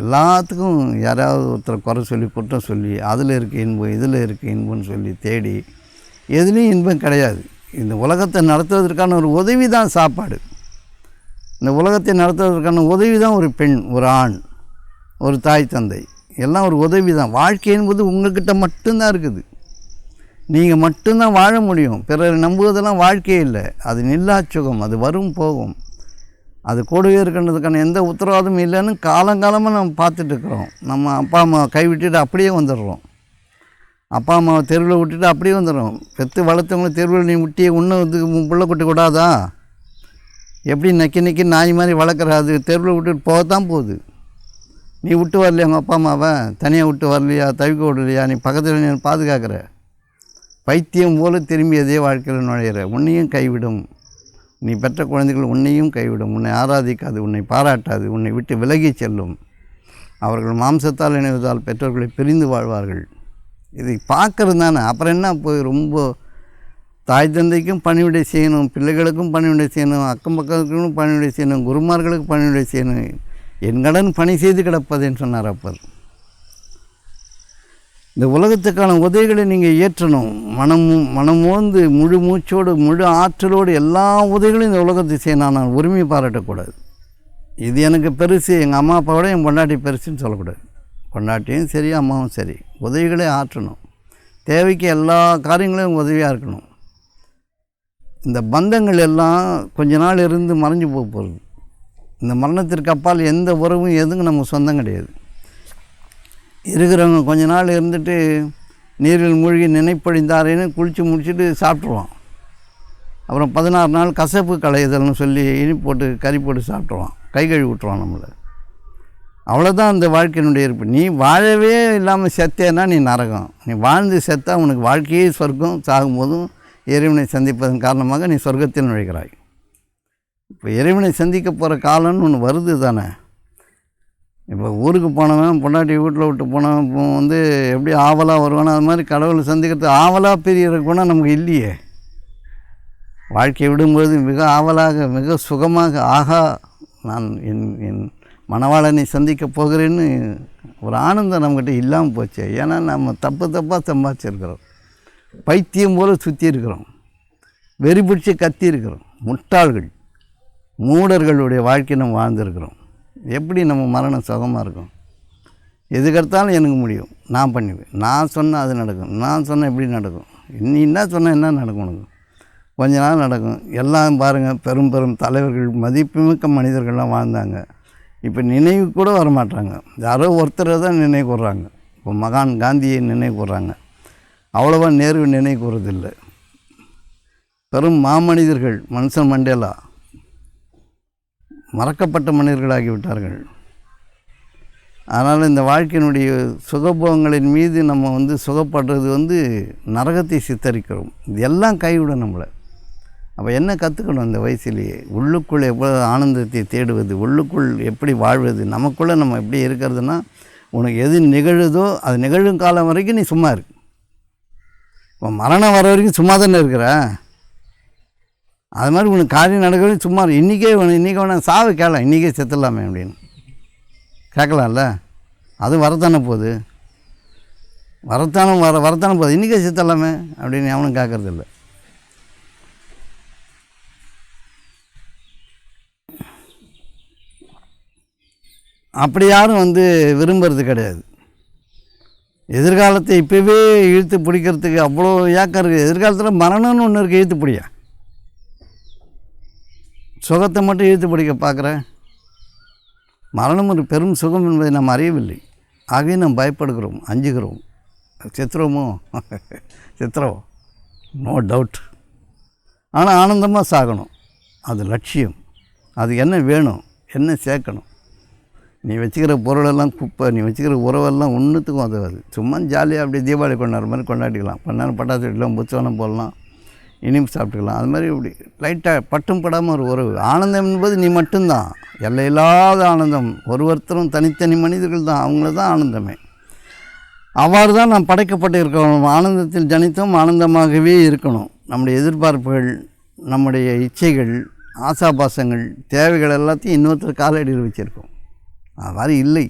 எல்லாத்துக்கும் யாராவது ஒருத்தர் குறை சொல்லி, குற்றம் சொல்லி, அதில் இருக்க இன்பம், இதில் இருக்க இன்பம்னு சொல்லி தேடி எதுலேயும் இன்பம் கிடையாது. இந்த உலகத்தை நடத்துவதற்கான ஒரு உதவி தான் சாப்பாடு. இந்த உலகத்தை நடத்துவதற்கான உதவி தான் ஒரு பெண், ஒரு ஆண், ஒரு தாய் தந்தை, எல்லாம் ஒரு உதவி தான். வாழ்க்கை என்பது உங்கள்கிட்ட மட்டும்தான் இருக்குது. நீங்கள் மட்டும்தான் வாழ முடியும். பிறர் நம்புவதெல்லாம் வாழ்க்கையே இல்லை. அது நில்லா சுகம், அது வரும் போகும். அது கூடவே இருக்கின்றதுக்கான எந்த உத்தரவாதமும் இல்லைன்னு காலங்காலமாக நம்ம பார்த்துட்ருக்குறோம். நம்ம அப்பா அம்மா கைவிட்டுட்டு அப்படியே வந்துடுறோம். அப்பா அம்மாவை தெருவில் விட்டுட்டு அப்படியே வந்துடுறோம். பெற்று வளர்த்தவங்களை தெருவில் நீ விட்டியே இன்னும் வந்து பிள்ளை குட்டி கூடாதா? எப்படி நக்கி நாய் மாதிரி வளர்க்குற? அது தெருவில் விட்டுட்டு போகத்தான் போகுது. நீ விட்டு வரலையா உங்கள் அப்பா அம்மாவை? தனியாக விட்டு வரலையா? தவிக்க விடலையா? நீ பக்கத்தில் நீ பாதுகாக்கிற. பைத்தியம் போல் திரும்பி அதே வாழ்க்கையில் நுழையிற. உன்னையும் கைவிடும். நீ பெற்ற குழந்தைகள் உன்னையும் கைவிடும். உன்னை ஆராதிக்காது, உன்னை பாராட்டாது, உன்னை விட்டு விலகி செல்லும். அவர்கள் மாம்சத்தால் இணைவதால் பெற்றோர்களை பிரிந்து வாழ்வார்கள். இதை பார்க்கறது தானே. அப்புறம் என்ன போய் ரொம்ப தாய் தந்தைக்கும் பணிவிடை செய்யணும், பிள்ளைகளுக்கும் பணிவிடை செய்யணும், அக்கம் பக்கத்துக்கும் பணிவிடை செய்யணும், குருமார்களுக்கு பணிவிடை செய்யணும். என் கடன் பணி செய்து கிடப்பதுன்னு சொன்னார் அப்பர். இந்த உலகத்துக்கான உதவிகளை நீங்கள் ஏற்றணும். மனமோந்து முழு மூச்சோடு முழு ஆற்றலோடு எல்லா உதவிகளையும் இந்த உலகத்தை செய்யணும். நான் உரிமை பாராட்டக்கூடாது. இது எனக்கு பெருசு, எங்கள் அம்மா அப்பாவோட என் பொண்டாட்டி பெருசுன்னு சொல்லக்கூடாது. பொண்டாட்டியும் சரி, அம்மாவும் சரி, உதவிகளே ஆற்றணும். தேவைக்கு எல்லா காரியங்களையும் உதவியாக இருக்கணும். இந்த பந்தங்கள் எல்லாம் கொஞ்ச நாள் இருந்து மறைஞ்சு போக போகிறது. இந்த மரணத்திற்கு அப்பால் எந்த உறவும் எதுவும் நமக்கு சொந்தம் கிடையாது. இருக்கிறவங்க கொஞ்ச நாள் இருந்துட்டு நீரில் மூழ்கி நினைப்பழிந்தாரேன்னு குளித்து முடிச்சுட்டு சாப்பிட்ருவான். அப்புறம் 16 நாள் கசப்பு களையுதல்னு சொல்லி இனிப்பு போட்டு கறி போட்டு சாப்பிட்ருவான். கை கழுவி விட்டுருவான் நம்மளை. அவ்வளோதான் அந்த வாழ்க்கையினுடைய இருப்பு. நீ வாழவே இல்லாமல் செத்தேன்னா நீ நரகம். நீ வாழ்ந்து செத்தா உனக்கு வாழ்க்கையே சொர்க்கம். சாகும்போதும் இறைவனை சந்திப்பதன் காரணமாக நீ சொர்க்கத்தில் நுழைகிறாய். இப்போ இறைவனை சந்திக்க போகிற காலம்னு ஒன்று வருது தானே. இப்போ ஊருக்கு போனவன் பொண்டாட்டி வீட்டில் விட்டு போனவன் இப்போ வந்து எப்படி ஆவலாக வருவானோ அது மாதிரி கடவுளை சந்திக்கிறது ஆவலாக பெரிய குணம் நமக்கு இல்லையே. வாழ்க்கையை விடும்போது மிக ஆவலாக மிக சுகமாக ஆகா நான் என் மணவாளனை சந்திக்க போகிறேன்னு ஒரு ஆனந்தம் நம்மக்கிட்ட இல்லாமல் போச்சு. ஏன்னா நம்ம தப்பாக சம்பாதிச்சிருக்கிறோம். பைத்தியம் போல் சுற்றி இருக்கிறோம். வெறி பிடிச்சி கத்தி இருக்கிறோம். முட்டாள்கள் மூடர்களுடைய வாழ்க்கை நம்ம வாழ்ந்துருக்கிறோம். எப்படி நம்ம மரணம் சுகமாக இருக்கும்? எதுக்கெடுத்தாலும் எனக்கு முடியும், நான் பண்ணுவேன், நான் சொன்னால் அது நடக்கும், நான் சொன்னால் எப்படி நடக்கும், நீ என்ன சொன்னால் என்ன நடக்கும் உனக்கு? கொஞ்ச நாள் நடக்கும். எல்லாம் பாருங்கள், பெரும் பெரும் தலைவர்கள் மதிப்புமிக்க மனிதர்கள்லாம் வாழ்ந்தாங்க. இப்போ நினைவு கூட வரமாட்டாங்க. யாரோ ஒருத்தரை தான் நினைவு கூர்றாங்க. இப்போ மகான் காந்தியை நினைவு கூர்றாங்க. அவ்வளோவா நேரு நினைவு கூறதில்லை. பெரும் மாமனிதர்கள் மன்சன் மண்டேலா மறக்கப்பட்ட மனிதர்களாகிவிட்டார்கள். அதனால் இந்த வாழ்க்கையினுடைய சுகபோகங்களின் மீது நம்ம வந்து சுகப்படுறது நரகத்தை சித்தரிக்கிறோம். இது எல்லாம் கைவிடும் நம்மளை. அப்போ என்ன கற்றுக்கணும் இந்த வயசுலேயே? உள்ளுக்குள் எவ்வளோ ஆனந்தத்தை தேடுவது, உள்ளுக்குள் எப்படி வாழ்வது, நமக்குள்ளே நம்ம எப்படி இருக்கிறதுனா, உனக்கு எது நிகழுதோ அது நிகழும் காலம் வரைக்கும் நீ சும்மா இருக்கு. இப்போ மரணம் வர வரைக்கும் சும்மா தானே இருக்கிற. அது மாதிரி உனக்கு காரியம் நடக்கிறது சும்மா இன்றைக்கே வேணாம் சாவை கேட்கலாம், இன்றைக்கே செத்துடலாமே அப்படின்னு கேட்கலாம்ல. அது வரத்தானே போகுது, வரத்தானே போகுது, இன்றைக்கே செத்துடலாமே அப்படின்னு அவனும் கேட்கறதில்ல. அப்படி யாரும் விரும்புறது கிடையாது. எதிர்காலத்தை இப்போவே இழுத்து பிடிக்கிறதுக்கு அவ்வளோ ஏக்கம் இருக்குது. எதிர்காலத்தில் மரணம்னு ஒன்று இருக்குது, இழுத்து பிடியா. சுகத்தை மட்டும் இழுத்து பிடிக்க பார்க்குறேன். மரணம் ஒரு பெரும் சுகம் என்பதை நாம் அறியவில்லை. ஆகவே நாம் பயப்படுகிறோம், அஞ்சுகிறோம். செத்துறோமோ செத்துறோம், நோ டவுட். ஆனால் ஆனந்தமாக சாகணும், அது லட்சியம். அது என்ன வேணும், என்ன சேர்க்கணும். நீ வச்சுக்கிற பொருளெல்லாம் குப்பை, நீ வச்சுக்கிற உறவெல்லாம் ஒன்றுத்துக்கும் உதவாது. சும்மா ஜாலியாக அப்படியே தீபாவளி கொண்டாடுற மாதிரி கொண்டாடிக்கலாம். கொண்டாடு பட்டாசு வெட்டலாம், புத்தகம் போடலாம், இனிப்பு சாப்பிட்டுக்கலாம். அது மாதிரி இப்படி லைட்டாக பட்டும் படாமல் ஒரு உறவு. ஆனந்தம் என்பது நீ மட்டும்தான், எல்லையில்லாத ஆனந்தம். ஒருத்தரும் தனித்தனி மனிதர்கள் தான், அவங்கள தான் ஆனந்தமே. அவ்வாறு தான் நாம் படைக்கப்பட்டு இருக்கணும். ஆனந்தத்தில் ஜனித்தும் ஆனந்தமாகவே இருக்கணும். நம்முடைய எதிர்பார்ப்புகள், நம்முடைய இச்சைகள், ஆசாபாசங்கள், தேவைகள் எல்லாத்தையும் இன்னொருத்தர் காலடியில் வச்சுருக்கோம். அது மாதிரி இல்லை.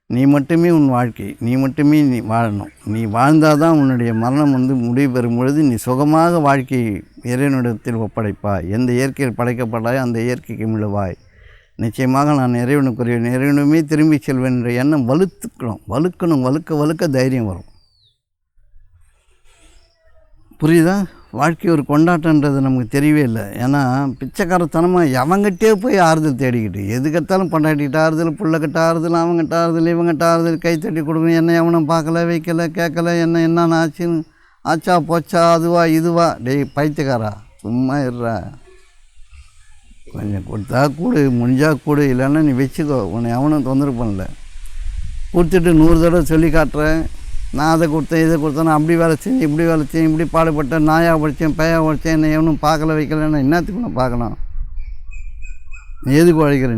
நீ மட்டுமே உன் வாழ்க்கை, நீ மட்டுமே நீ வாழணும். நீ வாழ்ந்தால் தான் உன்னுடைய மரணம் முடிவு பெறும் பொழுது நீ சுகமாக வாழ்க்கையை இறைவனிடத்தில் ஒப்படைப்பாய். எந்த இயற்கையில் படைக்கப்பட்டாய் அந்த இயற்கைக்கு மிழுவாய். நிச்சயமாக நான் இறைவனுக்குரியவன், இறைவனுமே திரும்பி செல்வேன் என்ற எண்ணம் வலுக்கணும். வலுக்க தைரியம் வரும். புரியுதா? வாழ்க்கை ஒரு கொண்டாட்டன்றது நமக்கு தெரியவே இல்லை. ஏன்னா பிச்சைக்காரத்தனமாக எவங்கிட்டே போய் ஆறுதல் தேடிக்கிட்டு எதுக்கெடுத்தாலும் பொண்டாட்டிக்கிட்ட ஆறுதல், பிள்ளைக்கிட்ட ஆறுதல், அவங்ககிட்ட ஆறுதல், இவங்ககிட்ட ஆறுதல், கை தட்டி கொடுக்கணும். என்ன எவனும் பார்க்கல வைக்கல கேட்கல, என்னென்ன ஆச்சுன்னு, ஆச்சா போச்சா அதுவா இதுவா. டேய் பைத்தியக்காரா சும்மா இருறா, கொஞ்சம் கொடுத்தா கூடு, முடிஞ்சா கூடு, இல்லைன்னா நீ வச்சுக்கோ, உன்னை எவனும் தொந்தரவு பண்ணல. கொடுத்துட்டு 100 தடவை சொல்லி காட்டுறேன், நான் அதை கொடுத்தேன் இதை கொடுத்தேன், நான் அப்படி வேலை செஞ்சேன் இப்படி வேலை செஞ்சேன் இப்படி பாடுபட்டேன், நாயாக படித்தேன் பையாக படித்தேன், என்னை எவனும் பார்க்கல வைக்கலன்னா என்னத்துக்கு நான் பார்க்கணும்? நீ எதுக்கு உழைக்கிற?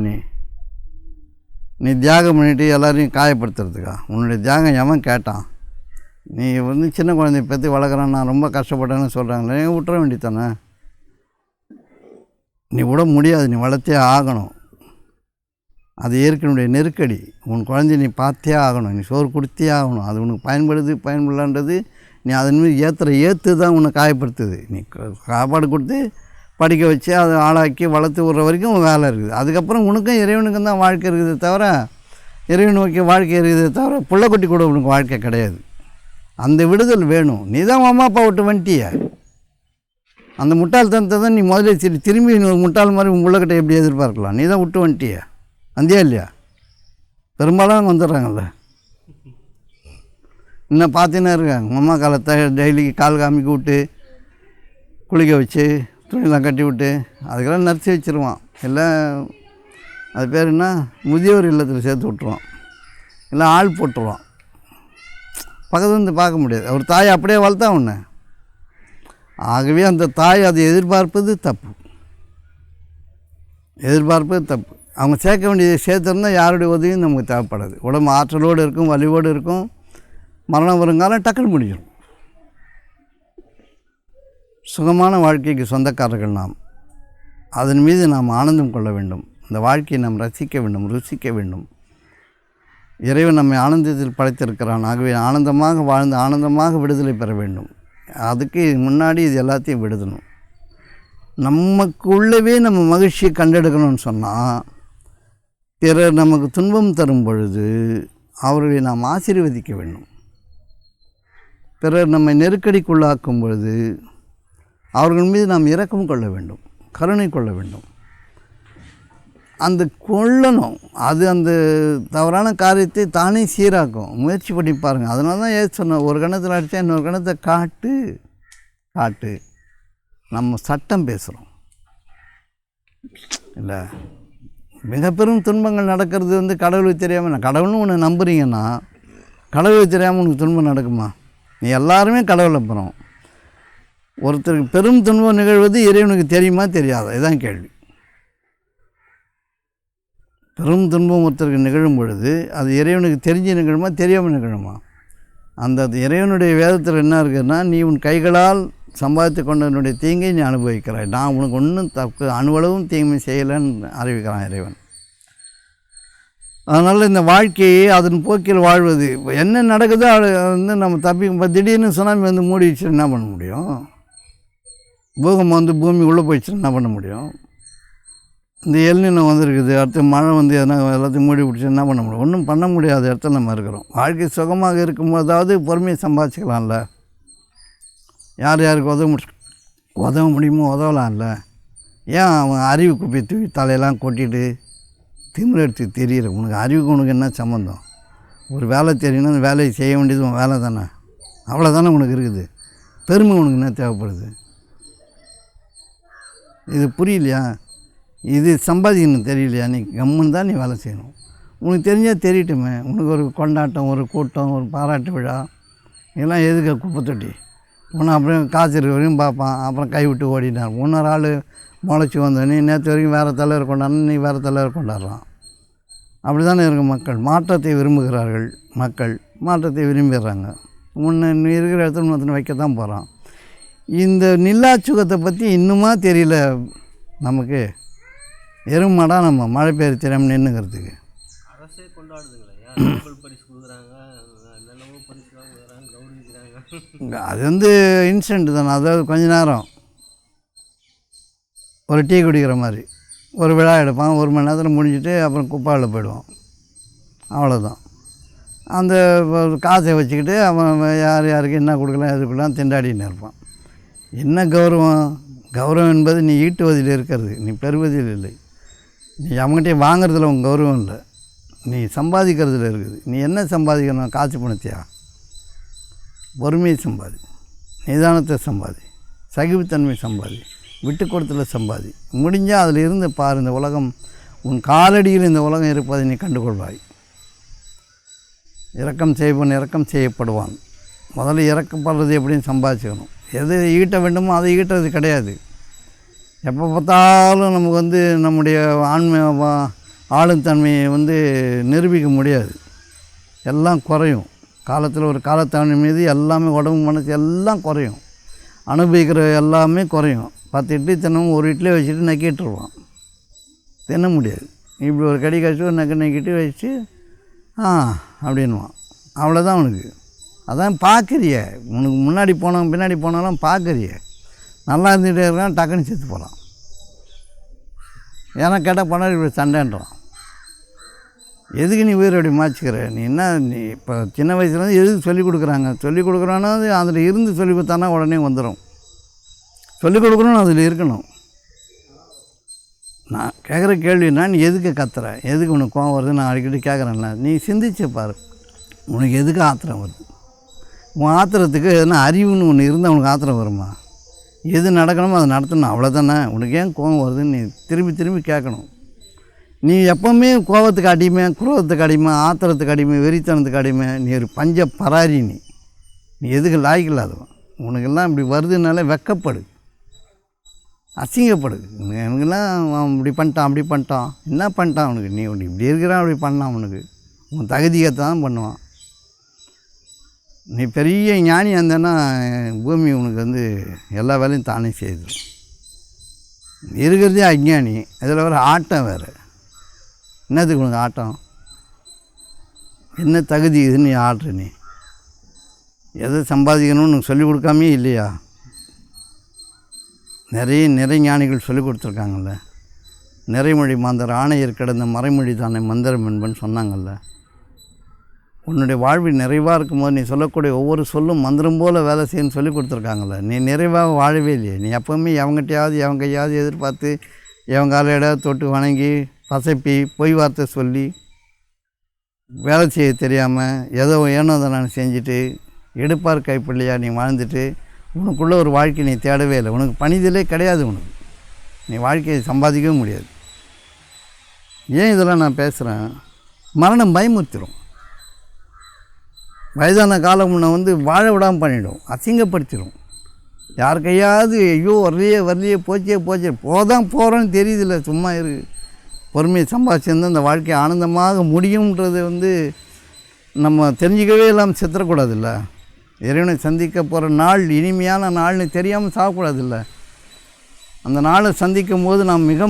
நீ தியாகம் பண்ணிவிட்டு எல்லோரையும் காயப்படுத்துறதுக்கா? உன்னுடைய தியாகம் எவன் கேட்டான்? நீ சின்ன குழந்தைய பற்றி வளர்க்குறான், நான் ரொம்ப கஷ்டப்பட்டேன்னு சொல்கிறாங்களே, விட்டுற வேண்டியதானே? நீ விட முடியாது, நீ வளர்த்தே ஆகணும். அது இயற்கையினுடைய நெருக்கடி. உன் குழந்தைய நீ பார்த்தே ஆகணும், நீ சோறு கொடுத்தே ஆகணும். அது உனக்கு பயன்படலான்றது நீ அதன் மீது ஏற்று தான் உன்னை காயப்படுத்துது. நீ சாப்பாடு கொடுத்து படிக்க வச்சு அதை ஆளாக்கி வளர்த்து விடுற வரைக்கும் உன் வேலை இருக்குது. அதுக்கப்புறம் உனக்கும் இறைவனுக்கும் தான் வாழ்க்கை இருக்குதே தவிர, இறைவன் நோக்கிய வாழ்க்கை இருக்குதே தவிர புள்ளக்குட்டி கூட உனக்கு வாழ்க்கை கிடையாது. அந்த விடுதல் வேணும். நீ தான் அம்மா அப்பா விட்டு வந்துட்டிய. அந்த முட்டாள்தனத்தை தான் நீ முதல்ல திரும்பி இன்னொரு முட்டாள் மாதிரி உன் உள்ளக்கிட்ட எப்படி எதிர்பார்க்கலாம்? நீ தான் விட்டு வந்துட்டிய, வந்தியா இல்லையா? பெரும்பாலும் அவங்க வந்துடுறாங்கல்ல. இன்னும் பார்த்தீங்கன்னா இருக்காங்க, அம்மா காலத்தை டெய்லிக்கு கால் காமிக்க விட்டு குளிக்க வச்சு துணியெலாம் கட்டி விட்டு அதுக்கெல்லாம் நரிச்சி வச்சுருவான். இல்லை அது பேர் என்ன, முதியோர் இல்லத்தில் சேர்த்து விட்ருவான், இல்லை ஆள் போட்டுருவான். பக்கத்துல இருந்து பார்க்க முடியாது. ஒரு தாய் அப்படியே வளர்த்தா ஒன்று. ஆகவே அந்த தாய் அதை எதிர்பார்ப்பது தப்பு. அவங்க சேர்க்க வேண்டியதை சேர்த்துருந்தால் யாருடைய உதவியும் நமக்கு தேவைப்படாது. உடம்பு ஆற்றலோடு இருக்கும், வலிவோடு இருக்கும். மரணம் வருங்காலம் டக்குன்னு முடிஞ்சிடும். சுகமான வாழ்க்கைக்கு சொந்தக்காரர்கள் நாம். அதன் மீது நாம் ஆனந்தம் கொள்ள வேண்டும். இந்த வாழ்க்கையை நாம் ரசிக்க வேண்டும், ருசிக்க வேண்டும். இறைவன் நம்மை ஆனந்தத்தில் படைத்திருக்கிறான். ஆகவே ஆனந்தமாக வாழ்ந்து ஆனந்தமாக விடுதலை பெற வேண்டும். அதுக்கு முன்னாடி இது எல்லாத்தையும் விடுதணும். நமக்குள்ளவே நம்ம மகிழ்ச்சியை கண்டெடுக்கணும்னு சொன்னால், பிறர் நமக்கு துன்பம் தரும் பொழுது அவர்களை நாம் ஆசீர்வதிக்க வேண்டும். பிறர் நம்மை நெருக்கடிக்குள்ளாக்கும் பொழுது அவர்கள் மீது நாம் இரக்கம் கொள்ள வேண்டும், கருணை கொள்ள வேண்டும். அந்த கொள்ளணும். அது அந்த தவறான காரியத்தை தானே சீராக்கும். முயற்சி பண்ணி பாருங்கள். அதனால தான் ஏன் சொன்னேன், ஒரு கணத்தில் அடித்தா இன்னொரு கணத்தை காட்டு. நம்ம சட்டம் பேசுகிறோம் இல்லை. மிக பெரும் துன்பங்கள் நடக்கிறது கடவுளுக்கு தெரியாமல். நான் கடவுள்னு ஒன்று நம்புறீங்கன்னா கடவுளுக்கு தெரியாமல் உனக்கு துன்பம் நடக்குமா? நீ எல்லாருமே கடவுளை நம்புகிறோம். ஒருத்தருக்கு பெரும் துன்பம் நிகழ்வது இறைவனுக்கு தெரியுமா தெரியாதா? இதுதான் கேள்வி. பெரும் துன்பம் ஒருத்தருக்கு நிகழும் பொழுது அது இறைவனுக்கு தெரிஞ்சு நிகழுமா தெரியாமல் நிகழுமா? அந்த இறைவனுடைய வேதத்தில் என்ன இருக்குதுன்னா, நீ உன் கைகளால் சம்பாதித்து கொண்டதனுடைய தீங்கை நீ அனுபவிக்கிறாய், நான் உனக்கு ஒன்றும் தப்பு அணுவளவும் தீமை செய்யலைன்னு அறிவிக்கிறான் இறைவன். அதனால் இந்த வாழ்க்கையை அதன் போக்கில் வாழ்வது. என்ன நடக்குதோ அது நம்ம தப்பி. திடீர்னு சுனாமி மூடிடுச்சு, என்ன பண்ண முடியும்? பூகம்பம் பூமி உள்ளே போயிடுச்சுன்னா என்ன பண்ண முடியும்? இந்த எல்நிலை வந்திருக்குது, அடுத்து மழை எதனா எல்லாத்தையும் மூடி பிடிச்சி என்ன பண்ண முடியும்? ஒன்றும் பண்ண முடியாத இடத்துல நம்ம இருக்கிறோம். வாழ்க்கை சுகமாக இருக்கும்போதாவது பொறுமையை சம்பாதிச்சிக்கலாம்ல. யாருக்கு உதவ முடியுமோ உதவலாம்ல. ஏன் அவன் அறிவு குப்பி தூக்கி தலையெல்லாம் கொட்டிட்டு திமிர் எடுத்து தெரியுற? உனக்கு அறிவுக்கு உனக்கு என்ன சம்மந்தம்? ஒரு வேலை தெரியணும், அந்த வேலையை செய்ய வேண்டியது உன் வேலை தானே, அவ்வளோதானே உனக்கு இருக்குது. பெருமை உனக்கு என்ன தேவைப்படுது? இது புரியலையா? இது சம்பாதிக்கணும் தெரியலையா? நீ கம்முன்னு தான் நீ வேலை செய்யணும். உனக்கு தெரிஞ்சால் தெரியட்டுமே. உனக்கு ஒரு கொண்டாட்டம், ஒரு கூட்டம், ஒரு பாராட்டு விழா, இதெல்லாம் எதுக்கு குப்பை தொட்டி? ஒன்று அப்புறம் காசு இருக்க வரையும் பார்ப்பான், அப்புறம் கை விட்டு ஓடினார். இன்னொரு ஆள் முளைச்சி வந்தோடனே நேற்று வரைக்கும் வேறு தலைவர் கொண்டாடணும், நீ வேறு தலைவர் கொண்டாடுறான். அப்படி தானே இருக்கும் மக்கள். மாற்றத்தை விரும்புகிறார்கள். மக்கள் மாற்றத்தை விரும்பிடுறாங்க. முன்ன இருக்கிற இடத்துல இன்னொருத்தனை வைக்கத்தான் போகிறான். இந்த நில்லாச்சுகத்தை பற்றி இன்னுமா தெரியல நமக்கு. எருமாடாக நம்ம மழை பெய்ய தெரியாமல் நின்றுக்கிறதுக்கு அரசே கொண்டாடுதுங்களா? பரிசு கொடுக்குறாங்க, நல்லவோ பரிசுலாம் கொடுக்குறாங்க, கௌரவிக்கிறாங்க. அது இன்சிடென்ட் தானே. அதாவது கொஞ்ச நேரம் ஒரு டீ குடிக்கிற மாதிரி ஒரு விழா எடுப்பான், 1 மணி நேரத்தில் முடிஞ்சுட்டு அப்புறம் குப்பாவில் போயிடுவான், அவ்வளோதான். அந்த காசை வச்சுக்கிட்டு அவன் யாருக்கு என்ன கொடுக்கலாம் எது கொடுக்கலாம் திண்டாடின்னு இருப்பான். என்ன கௌரவம்? கௌரவம் என்பது நீ ஈட்டுவதில் இருக்கிறது, நீ பெறுவதில் இல்லை. நீ அவங்ககிட்ட வாங்குறதுல உன் கௌரவம் இல்லை, நீ சம்பாதிக்கிறதுல இருக்குது. நீ என்ன சம்பாதிக்கணும்? காசு பணத்தையா? பொறுமையை சம்பாதி, நிதானத்தை சம்பாதி, சகிப்புத்தன்மை சம்பாதி, விட்டு கொடுத்துல சம்பாதி. முடிஞ்சால் அதில் இருந்து பார். இந்த உலகம் உன் காலடியில் இந்த உலகம் இருப்பதை நீ கண்டுகொள்வாய். இரக்கம் செய்வன் இரக்கம் செய்யப்படுவான். முதல்ல இறக்கப்படுறது எப்படின்னு சம்பாதிச்சுக்கணும். எது ஈட்ட வேண்டுமோ அதை ஈட்டுறது கிடையாது. எப்போ பார்த்தாலும் நமக்கு நம்முடைய ஆளும் தன்மையை நிரூபிக்க முடியாது. எல்லாம் குறையும். காலத்தில் ஒரு காலத்தவணை மீது எல்லாமே உடம்பு மனசு எல்லாம் குறையும். அனுபவிக்கிற எல்லாமே குறையும். 10 இட்லி தினமும் ஒரு இட்லியை வச்சுட்டு நக்கிட்டுருவான். தின்ன முடியாது. இப்படி ஒரு கடி கழிச்சு ஒரு நக்கிட்டு வச்சு அப்படின்வான். அவ்வளோதான் அவனுக்கு. அதான் பார்க்குறிய, உனக்கு முன்னாடி போனவன் பின்னாடி போனாலும் பார்க்குறிய. நல்லா இருந்துகிட்டே இருக்கான், டக்குன்னு செத்து போகிறான். ஏன்னா கேட்டால் பண்ணால் இப்படி சண்டைன்றான். எதுக்கு நீ உயிர் அப்படி மாற்றிக்கிற? நீ இப்போ சின்ன வயசுலேருந்து எதுக்கு சொல்லிக் கொடுக்குறாங்க? சொல்லிக் கொடுக்குறான்னா அதில் இருந்து சொல்லி கொடுத்தானா உடனே வந்துடும். சொல்லிக் கொடுக்கணும்னு அதில் இருக்கணும். நான் கேட்குற கேள்வின்னா, நீ எதுக்கு கத்துற? எதுக்கு உனக்கு கோவம் வருது? நான் அடிக்கடி கேட்குறேன்ல, நீ சிந்திச்சு பாரு. உனக்கு எதுக்கு ஆத்திரம் வருது? உன் ஆத்திரத்துக்கு எதுனா அறிவுன்னு ஒன்று இருந்தால் உனக்கு ஆத்திரம் வருமா? எது நடக்கணுமோ அதை நடத்தணும், அவ்வளோதானே. உனக்கு ஏன் கோவம் வருதுன்னு நீ திரும்பி திரும்பி கேட்கணும். நீ எப்போவுமே கோபத்துக்கு அடிமை, குரோதத்துக்கு அடிமை, ஆத்திரத்துக்கு அடிமை, வெறித்தனத்துக்கு அடிமை. நீ ஒரு பஞ்ச பராரி. நீ எதுக்கு லாய்க்கில்லாதவன். உனக்கெல்லாம் இப்படி வருதுனால வெக்கப்படு, அசிங்கப்படு. எனக்கெல்லாம் அவன் இப்படி பண்ணிட்டான் அப்படி பண்ணிட்டான். என்ன பண்ணிட்டான் அவனுக்கு? நீ இப்படி இருக்கிறான் அப்படி பண்ணான். அவனுக்கு உன் தகுதியை தான் பண்ணுவான். நீ பெரிய ஞானி இருந்தேன்னா பூமி உனக்கு எல்லா வேலையும் தானே செய்யுது. இருக்கிறதே அஞ்ஞானி, இதில் வேறு ஆட்டம் வேறு. என்னத்துக்கு உனக்கு ஆட்டம்? என்ன தகுதி இதுன்னு நீ ஆடுற? நீ எதை சம்பாதிக்கணும்னு உனக்கு சொல்லிக் கொடுக்காமே இல்லையா? நிறைய ஞானிகள் சொல்லிக் கொடுத்துருக்காங்கல்ல. நிறைமொழி மாந்தர் ஆணையர் கிடந்த மறைமொழி தானே மந்திரம் என்பன்னு சொன்னாங்கல்ல. உன்னுடைய வாழ்வு நிறைவாக இருக்கும்போது நீ சொல்லக்கூடிய ஒவ்வொரு சொல்லும் மந்திரம் போல் வேலை செய்யணும்னு சொல்லி கொடுத்துருக்காங்கல்ல. நீ நிறைவாக வாழவே இல்லையே. நீ எப்போவுமே எவங்கிட்டையாவது எவங்க கையாவது எதிர்பார்த்து எவங்க கால இடம் தொட்டு வணங்கி பசப்பி பொய் வார்த்தை சொல்லி வேலை செய்ய தெரியாமல் ஏதோ ஏனோ அதை நான் செஞ்சுட்டு எடுப்பார் கைப்பிள்ளையாக நீ வாழ்ந்துட்டு உனக்குள்ளே ஒரு வாழ்க்கை நீ தேடவே இல்லை. உனக்கு பணிதலே கிடையாது. உனக்கு நீ வாழ்க்கையை சம்பாதிக்கவே முடியாது. ஏன் இதெல்லாம் நான் பேசுகிறேன்? மரணம் பயமுறுத்திடும். வயதான காலம் உன்னை வாழ விடாமல் பண்ணிவிடும், அசிங்கப்படுத்திடும். யார் கையாவது ஐயோ வரலையே போச்சே போதான் போகிறோன்னு தெரியுதில்ல. சும்மா இரு. பொறுமையை சம்பாதிச்சிருந்தால் அந்த வாழ்க்கை ஆனந்தமாக முடியுன்றது நம்ம தெரிஞ்சிக்கவே இல்லாமல் செத்துறக்கூடாதுல்ல. இறைவனை சந்திக்க போகிற நாள் இனிமையான நாள்னு தெரியாமல் சாகக்கூடாதுல்ல. அந்த நாளை சந்திக்கும் போது நாம் மிக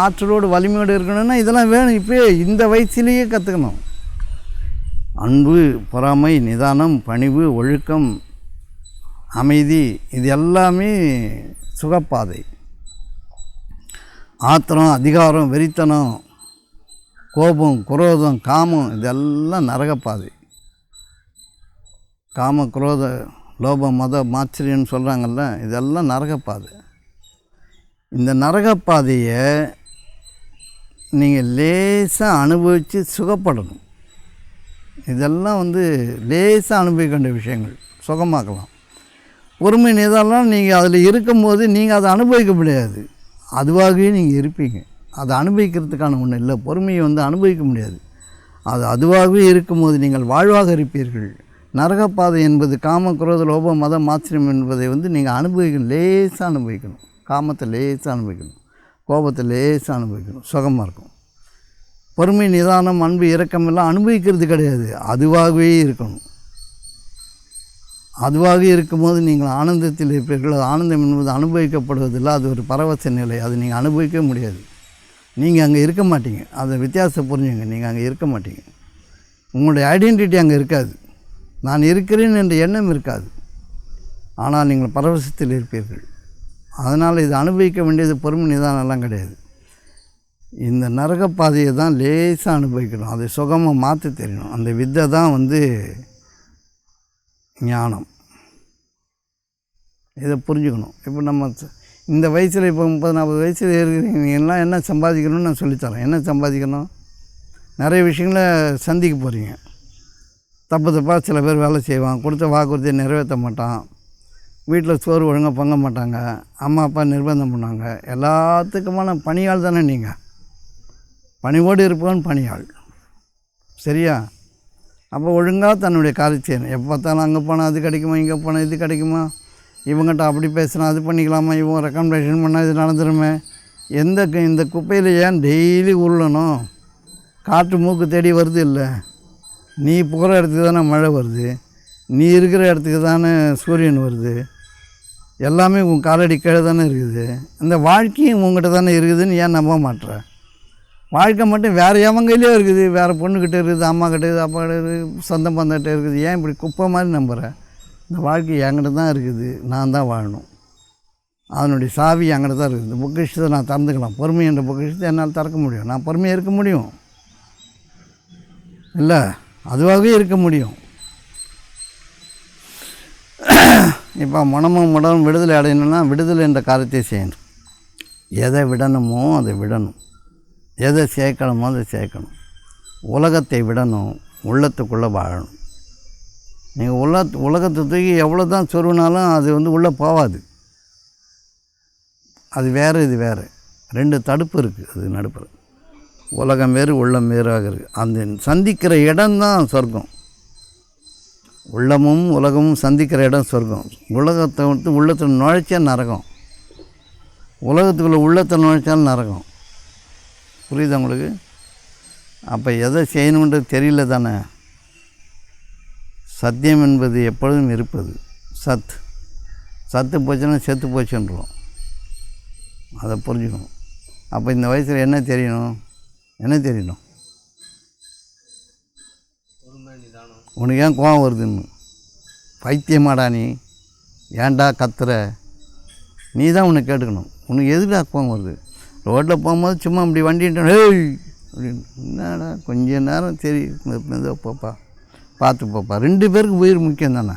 ஆற்றலோடு வலிமையோடு இருக்கணும்னா இதெல்லாம் வேணும். இப்போ இந்த வயசுலேயே கற்றுக்கணும். அன்பு, பொறாமை, நிதானம், பணிவு, ஒழுக்கம், அமைதி, இது எல்லாமே சுகப்பாதை. ஆத்திரம், அதிகாரம், வெறித்தனம், கோபம், குரோதம், காமம், இதெல்லாம் நரகப்பாதை. காம, குரோத, லோபம், மத மாச்சரியன்னு சொல்கிறாங்கல்ல, இதெல்லாம் நரகப்பாதை. இந்த நரகப்பாதையை நீங்கள் லேசாக அனுபவித்து சுகப்படணும். இதெல்லாம் லேசாக அனுபவிக்க வேண்டிய விஷயங்கள், சுகமாக்கலாம். பொறுமை நிதானம் நீங்கள் அதில் இருக்கும்போது நீங்கள் அதை அனுபவிக்க முடியாது. அதுவாகவே நீங்கள் இருப்பீங்க. அதை அனுபவிக்கிறதுக்கான ஒன்றும் இல்லை. பொறுமையை அனுபவிக்க முடியாது. அது அதுவாகவே இருக்கும்போது நீங்கள் வாழ்வாக இருப்பீர்கள். நரகப்பாதை என்பது காம, குரோத, லோபம், மதம், மாத்திரம் என்பதை நீங்கள் அனுபவிக்கணும். லேசாக அனுபவிக்கணும். காமத்தை லேசாக அனுபவிக்கணும், கோபத்தை லேசாக அனுபவிக்கணும், சுகமாக இருக்கும். பொறுமை, நிதானம், அன்பு, இரக்கம் எல்லாம் அனுபவிக்கிறது கிடையாது, அதுவாகவே இருக்கணும். அதுவாக இருக்கும்போது நீங்கள் ஆனந்தத்தில் இருப்பீர்கள். ஆனந்தம் என்பது அனுபவிக்கப்படுவதில்லை, அது ஒரு பரவச நிலை. அது நீங்கள் அனுபவிக்கவே முடியாது. நீங்கள் அங்கே இருக்க மாட்டீங்க. அதை வித்தியாசம் புரிஞ்சுங்க. நீங்கள் அங்கே இருக்க மாட்டீங்க. உங்களுடைய ஐடென்டிட்டி அங்கே இருக்காது. நான் இருக்கிறேன் என்ற எண்ணம் இருக்காது. ஆனால் நீங்கள் பரவசத்தில் இருப்பீர்கள். அதனால் இது அனுபவிக்க வேண்டியது பொறுமை நிதானம்லாம் கிடையாது. இந்த நரகப்பாதையை தான் லேசாக அனுபவிக்கணும். அதை சுகமாக மாற்ற தெரியணும். அந்த வித்தை தான் ஞானம். இதை புரிஞ்சுக்கணும். இப்போ நம்ம இந்த வயசில் இப்போ 30-40 வயசில் இருக்கிறீங்க, நீங்கள் எல்லாம் என்ன சம்பாதிக்கணும்னு நான் சொல்லித்தரேன். என்ன சம்பாதிக்கணும்? நிறைய விஷயங்கள சந்திக்க போகிறீங்க. தப்பாக சில பேர் வேலை செய்வான், கொடுத்த வாக்குறுதியை நிறைவேற்ற மாட்டான், வீட்டில் சோறு ஒழுங்காக பொங்க மாட்டாங்க, அம்மா அப்பா நிர்பந்தம் பண்ணாங்க. எல்லாத்துக்குமான பணியாள் தானே நீங்கள். பணிவோடு இருப்பவன் பணியாள். சரியா? அப்போ ஒழுங்காக தன்னுடைய காரியம் செய்யணும். எப்போ பார்த்தாலும் அங்கே போனால் அது கிடைக்குமா, இங்கே போனால் இது கிடைக்குமா, இவங்ககிட்ட அப்படி பேசுனா அது பண்ணிக்கலாமா, இவங்க ரெக்கமெண்டேஷன் பண்ணால் இது நடந்துருமே, இந்த குப்பையில் ஏன் டெய்லி உருளணும்? காற்று மூக்கு தேடி வருது இல்லை, நீ போகிற இடத்துக்கு தானே மழை வருது, நீ இருக்கிற இடத்துக்கு தானே சூரியன் வருது, எல்லாமே உன் காலடி கீழே தானே இருக்குது. இந்த வாழ்க்கையும் உங்கள்கிட்ட தானே இருக்குதுன்னு ஏன் நம்ப மாட்டுற? வாழ்க்கை மட்டும் வேறு எவன் கையிலே இருக்குது, வேறு பொண்ணுக்கிட்ட இருக்குது, அம்மா கிட்ட இருக்குது, அப்பா கிட்ட இருக்குது, சொந்த பந்தக்கிட்ட இருக்குது. ஏன் இப்படி குப்பை மாதிரி நம்புகிற? இந்த வாழ்க்கை என்கிட்ட தான் இருக்குது, நான் தான் வாழணும். அதனுடைய சாவி என்கிட்ட தான் இருக்குது. இந்த பொக்கிஷத்தை நான் திறந்துக்கலாம். பொறுமை என்ற பொக்கிஷத்தை என்னால் திறக்க முடியும். நான் பொறுமையாக இருக்க முடியும் இல்லை, அதுவாகவே இருக்க முடியும். இப்போ மனமும் உடலும் விடுதலை அடையணும்னா விடுதலை என்ற காரியத்தை செய்யணும். எதை விடணுமோ அதை விடணும், எதை சேர்க்கணுமோ அதை சேர்க்கணும். உலகத்தை விடணும், உள்ளத்துக்குள்ளே வாழணும். நீங்கள் உலகத்தை தூக்கி எவ்வளோ தான் சொருவினாலும் அது உள்ளே போகாது. அது வேறு, இது வேறு. 2 தடுப்பு இருக்குது அது நடுப்புற. உலகம் வேறு, உள்ளம் வேறாக இருக்குது. அந்த சந்திக்கிற இடம்தான் சொர்க்கம். உள்ளமும் உலகமும் சந்திக்கிற இடம் சொர்க்கம். உலகத்தை உள்ளத்தில் நுழைச்சா நரகம், உலகத்துக்குள்ளே உள்ளத்தை நுழைச்சாலும் நரகம். புரியுதா உங்களுக்கு? அப்போ எதை செய்யணுன்றது தெரியல தானே. சத்தியம் என்பது எப்பொழுதும் இருப்பது. சத்து போச்சுன்னா செத்து போச்சுன்றோம். அதை புரிஞ்சுக்கணும். அப்போ இந்த வயசில் என்ன தெரியணும்? உனக்கு ஏன் கோவம் வருதுன்னு? பைத்தியமாடா நீ, ஏன்டா கத்துற? நீ தான் உன்னை கேட்டுக்கணும். உனக்கு எதுடா கோவம் வருது? ரோட்டில் போகும்போது சும்மா அப்படி வண்டிட்டு ஏய் அப்படின்னு, என்னடா கொஞ்ச நேரம் சரி மெதுவாக போப்பா, பார்த்து போப்பா. 2 பேருக்கு உயிர் முக்கியம் தானே.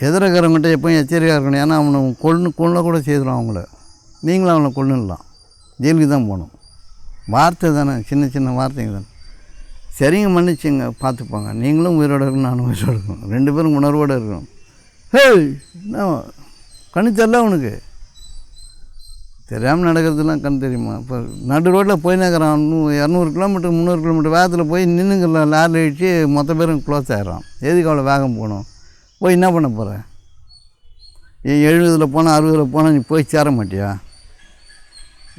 எதிர்க்கிறவங்ககிட்ட எப்போயும் எச்சரிக்கையாக இருக்கணும். ஏன்னா அவனை கொள்ள கூட செய்துடும் அவங்கள. நீங்களும் அவனை கொண்டுடலாம், ஜெயிலுக்கு தான் போகணும். வார்த்தை தானே, சின்ன வார்த்தைங்க தானே. சரிங்க, மன்னிச்சுங்க, பார்த்துப்பாங்க. நீங்களும் உயிரோடு இருக்கணும், நானும் உயிரோடு இருக்கணும். 2 பேரும் உணர்வோடு இருக்கணும். ஹேய், என்ன கண்ணு தெரியல உனக்கு? தெரியாமல் நடக்கிறதுலாம் கண் தெரியுமா? இப்போ நடு ரோட்டில் போயினாக்கிறான், 200 கிலோமீட்டர் 300 கிலோமீட்டர் வேகத்தில் போய் நின்றுங்கலாம், லாரி அடித்து மொத்த பேரும் க்ளோஸ் ஆகிடுறான். எதுக்கு அவ்வளோ வேகம் போகணும்? போய் என்ன பண்ண போகிற? 70 போனால் 60 போனால் நீ போய் சேர மாட்டியா?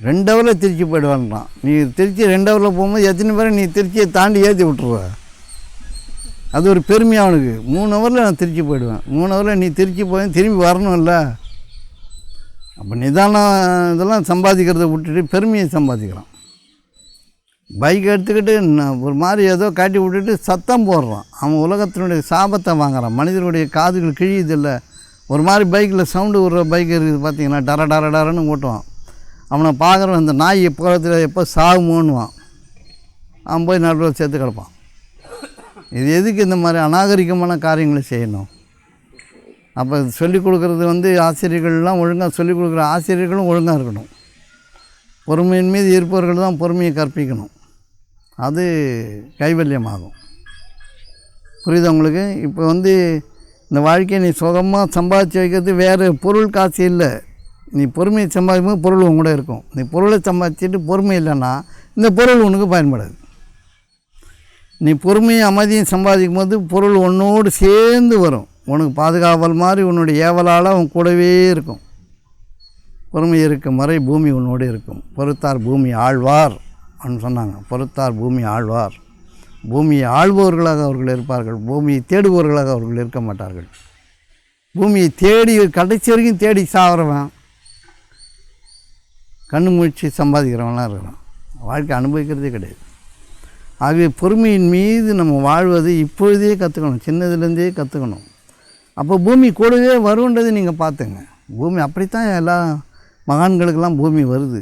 2 ஹவரில் திருச்சி போய்டுவான்றான். நீ திருச்சி 2 ஹவரில் போகும்போது எத்தனை பேரை நீ திருச்சியை தாண்டி ஏற்றி விட்டுருவ? அது ஒரு பெருமையாக அவனுக்கு. 3 ஹவரில் நான் திருச்சி போயிடுவேன். 3 ஹவரில் நீ திருச்சி போய் திரும்பி வரணும்ல. அப்போ நிதானம் இதெல்லாம் சம்பாதிக்கிறத விட்டுட்டு பெருமையை சம்பாதிக்கிறான். பைக் எடுத்துக்கிட்டு ஒரு மாதிரி ஏதோ காட்டி விட்டுட்டு சத்தம் போடுறான். அவன் உலகத்தினுடைய சாபத்தை வாங்குறான். மனிதனுடைய காதுகள் கிழியுதில்லை. ஒரு மாதிரி பைக்கில் சவுண்டு விடுற பைக் இருக்குது பார்த்தீங்கன்னா, டரன்னு ஓட்டுவான். அவனை பார்க்குறவன் இந்த நாய் எப்போ சாகுமோன்னுவான். அவன் போய் நடுவில் சேர்த்து கிடப்பான். இது எதுக்கு இந்த மாதிரி அநாகரிகமான காரியங்களை செய்யணும்? அப்போ சொல்லிக் கொடுக்குறது ஆசிரியர்கள்லாம் ஒழுங்காக சொல்லிக் கொடுக்குற ஆசிரியர்களும் ஒழுங்காக இருக்கணும். பொறுமையின் மீது இருப்பவர்கள் தான் பொறுமையை கற்பிக்கணும். அது கைவல்யமாகும். புரியுது உங்களுக்கு? இப்போ இந்த வாழ்க்கையை நீ சுகமாக சம்பாதிச்சு வைக்கிறது வேறு பொருள் காசு இல்லை. நீ பொறுமையை சம்பாதிக்கும் போது பொருள் உங்கூட இருக்கும். நீ பொருளை சம்பாதிச்சுட்டு பொறுமை இல்லைன்னா இந்த பொருள் உனக்கு பயன்படாது. நீ பொறுமையும் அமைதியும் சம்பாதிக்கும் போது பொருள் உன்னோடு சேர்ந்து வரும். உனக்கு பாதுகாவல் மாதிரி உன்னுடைய ஏவலால் அவன் கூடவே இருக்கும். பொறுமை இருக்கும் வரை பூமி உன்னோடு இருக்கும். பொறுத்தார் பூமி ஆழ்வார் அப்படின்னு சொன்னாங்க. பொறுத்தார் பூமி ஆழ்வார். பூமியை ஆள்பவர்களாக அவர்கள் இருப்பார்கள். பூமியை தேடுபவர்களாக அவர்கள் இருக்க மாட்டார்கள். பூமியை தேடி கடைசி வரைக்கும் தேடி சாகிறவன், கண்ணு முழிச்சு சம்பாதிக்கிறவன்லாம் இருக்கிறான். வாழ்க்கை அனுபவிக்கிறதே கிடையாது. ஆகவே பொறுமையின் மீது நம்ம வாழ்வதை இப்பொழுதே கற்றுக்கணும், சின்னதுலேருந்தே கற்றுக்கணும். அப்போ பூமி கூடவே வருன்றது நீங்கள் பார்த்துங்க. பூமி அப்படித்தான் எல்லா மகான்களுக்கெல்லாம் பூமி வருது.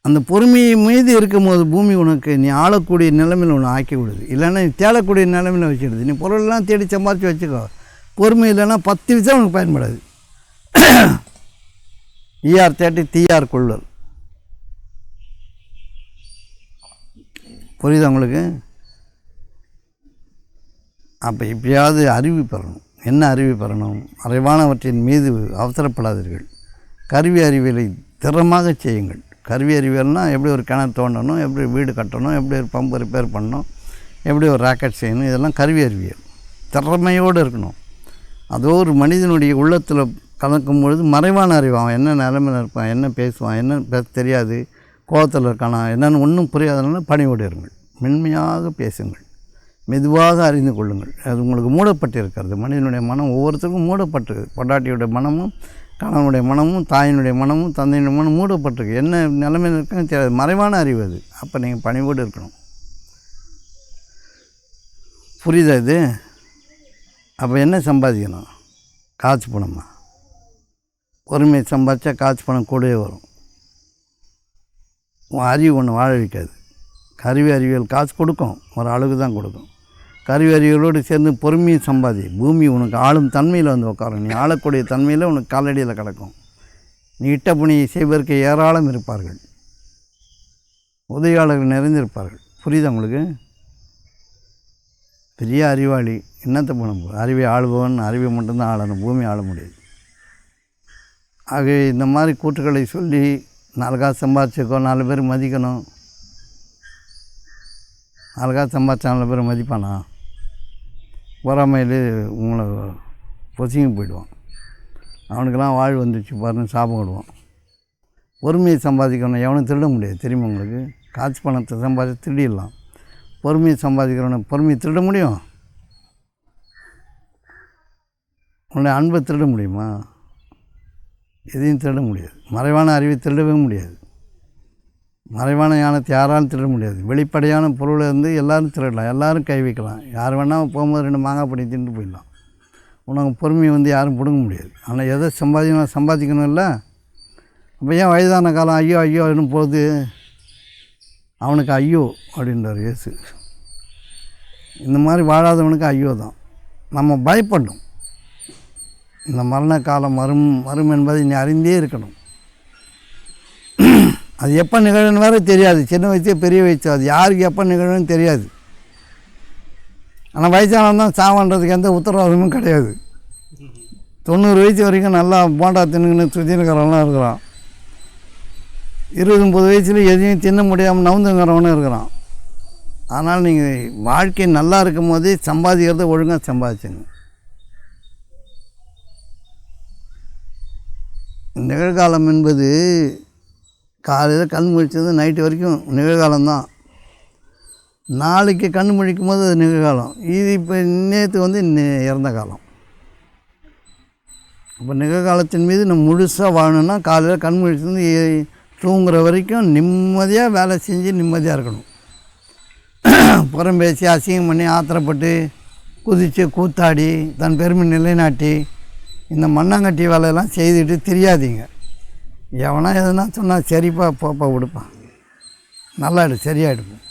அந்த பொறுமை மீது இருக்கும்போது பூமி உனக்கு நீ ஆளக்கூடிய நிலைமையில் ஒன்று ஆக்கி விடுது. இல்லைன்னா நீ தேடக்கூடிய நிலைமையில் வச்சுடுது. நீ பொருளெல்லாம் தேடி சம்பாதிச்சு வச்சுக்கோ, பொறுமை இல்லைன்னா 10 விஷயம் உனக்கு பயன்படாது. ஈஆர் தேட்டி தீயார் கொள்ளுதல். புரியுதா உங்களுக்கு? அப்போ இப்படியாவது அறிவு பெறணும். என்ன அறிவு பெறணும்? மறைவானவற்றின் மீது அவசரப்படாதீர்கள். கருவி அறிவியலை திறமாக செய்யுங்கள். கருவி அறிவியல்னால் எப்படி ஒரு கிணறு தோண்டணும், எப்படி வீடு கட்டணும், எப்படி ஒரு பம்பு ரிப்பேர் பண்ணணும், எப்படி ஒரு ராக்கெட் செய்யணும், இதெல்லாம் கருவி அறிவியல். திறமையோடு இருக்கணும். அதோ ஒரு மனிதனுடைய உள்ளத்தில் கலக்கும் பொழுது மறைவான அறிவு. அவன் என்ன நிலைமையில் இருப்பான், என்ன பேசுவான், என்ன பேச தெரியாது, கோபத்தில் இருக்கானா, என்னென்னு ஒன்றும் புரியாதனால பணிவோடு இருங்கள். மென்மையாக பேசுங்கள். மெதுவாக அறிந்து கொள்ளுங்கள். அது உங்களுக்கு மூடப்பட்டு இருக்கிறது. மனிதனுடைய மனம் ஒவ்வொருத்தருக்கும் மூடப்பட்டு, பொண்டாட்டியுடைய மனமும் கணவனுடைய மனமும் தாயினுடைய மனமும் தந்தையினுடைய மனம் மூடப்பட்டிருக்கு. என்ன நிலைமையில் இருக்குன்னு தெரியாது. மறைவான அறிவு அது. அப்போ நீங்கள் பணிவோடு இருக்கணும். புரியுதா இது? அப்போ என்ன சம்பாதிக்கணும்? காசு பணமா? பொறுமை சம்பாதிச்சா காசு பணம் கூடவே வரும். உன் அறிவு ஒன்று வாழ வைக்காது. கருவி அறிவியல் காசு கொடுக்கும், ஒரு அளவுக்கு தான் கொடுக்கும். கருவி அறிவியலோடு சேர்ந்து பொறுமையை சம்பாதி. பூமி உனக்கு ஆளும் தன்மையில் வந்து உட்காரும். நீ ஆளக்கூடிய தன்மையில் உனக்கு காலடியில் கிடக்கும். நீ இட்ட பணியை செய்வதற்கு ஏராளம் இருப்பார்கள். உதவியாளர்கள் நிறைந்திருப்பார்கள். புரியுதா உங்களுக்கு? பெரிய அறிவாளி என்னத்தை பண்ண போகுது? அறிவை ஆளுபவன் அறிவை மட்டும்தான் ஆளணும். பூமி ஆள முடியாது. ஆகவே இந்த மாதிரி கூற்றுக்களை சொல்லி 4 காசு சம்பாதிச்சிக்கோ, 4 பேர் மதிக்கணும். 4 காசு சம்பாதிச்சா 4 பேர் மதிப்பானா? பொறாமையில் உங்களை பொசிங்க போயிடுவான். அவனுக்கெல்லாம் வாழ் வந்துச்சு பாருன்னு சாபம் விடுவான். பொறுமையை சம்பாதிக்கணும். எவனும் திருட முடியாது. தெரியுமா உங்களுக்கு? காசு பணத்தை சம்பாதிச்சு திருடிடலாம். பொறுமையை சம்பாதிக்கிறவனை பொறுமையை திருட முடியும்? உன்னுடைய அன்பை திருட முடியுமா? எதையும் திருட முடியாது. மறைவான அறிவை திருடவே முடியாது. மறைவான ஞானத்தை யாராலும் திருட முடியாது. வெளிப்படையான பொருளை இருந்து எல்லோரும் திருடலாம், எல்லோரும் கை வைக்கலாம். யார் வேணால் போகும்போது 2 மாங்காய் படி தின்னு போயிடலாம். உனக்கு பொறுமையை யாரும் பிடுங்க முடியாது. ஆனால் எதை சம்பாதிக்கணும் இல்லை? அப்போ ஏன் வயதான காலம் ஐயோ ஐயோன்னு போகுது? அவனுக்கு ஐயோ அப்படின்றார் இயேசு. இந்த மாதிரி வாழாதவனுக்கு ஐயோ தான். நம்ம பயப்படணும். இந்த மரண காலம் வரும் என்பதை நீ அறிந்தே இருக்கணும். அது எப்போ நிகழுன்னு வேறு தெரியாது. சின்ன வயசே பெரிய வயசு, அது யாருக்கு எப்போ நிகழுன்னு தெரியாது. ஆனால் வயசானவன் தான் சாவன்றதுக்கு எந்த உத்தரவாதமும் கிடையாது. 90 வயசு வரைக்கும் நல்லா போண்டா தின்னுன்னு சுத்தினுக்கிறவங்களாம் இருக்கிறான். 20-30 வயசுல எதையும் தின்ன முடியாமல் நவுந்துங்கிறவனும் இருக்கிறான். ஆனால் நீங்கள் வாழ்க்கை நல்லா இருக்கும் போதே சம்பாதிக்கிறத ஒழுங்காக சம்பாதிச்சுங்க. நிகழ்காலம் என்பது காலையில் கண் முழிச்சது நைட்டு வரைக்கும் நிகழ்காலம்தான். நாளைக்கு கண் முழிக்கும் போது அது நிகழ்காலம். இது இப்போ நேற்று இறந்த காலம். அப்போ நிகழ்காலத்தின் மீது நம்ம முழுசாக வாழணுன்னா காலையில் கண் முழிச்சது தூங்குகிற வரைக்கும் நிம்மதியாக வேலை செஞ்சு நிம்மதியாக இருக்கணும். புறம் பேசி அசிங்கம் பண்ணி ஆத்திரப்பட்டு குதித்து கூத்தாடி தன் பெருமை நிலைநாட்டி இந்த மண்ணாங்கட்டி வேலையெல்லாம் செய்துட்டு தெரியாதீங்க. எவனா எதுனா சொன்னால் சரிப்பா போப்பா விடுப்பான், நல்லாயிடும், சரியாயிடுப்போம்,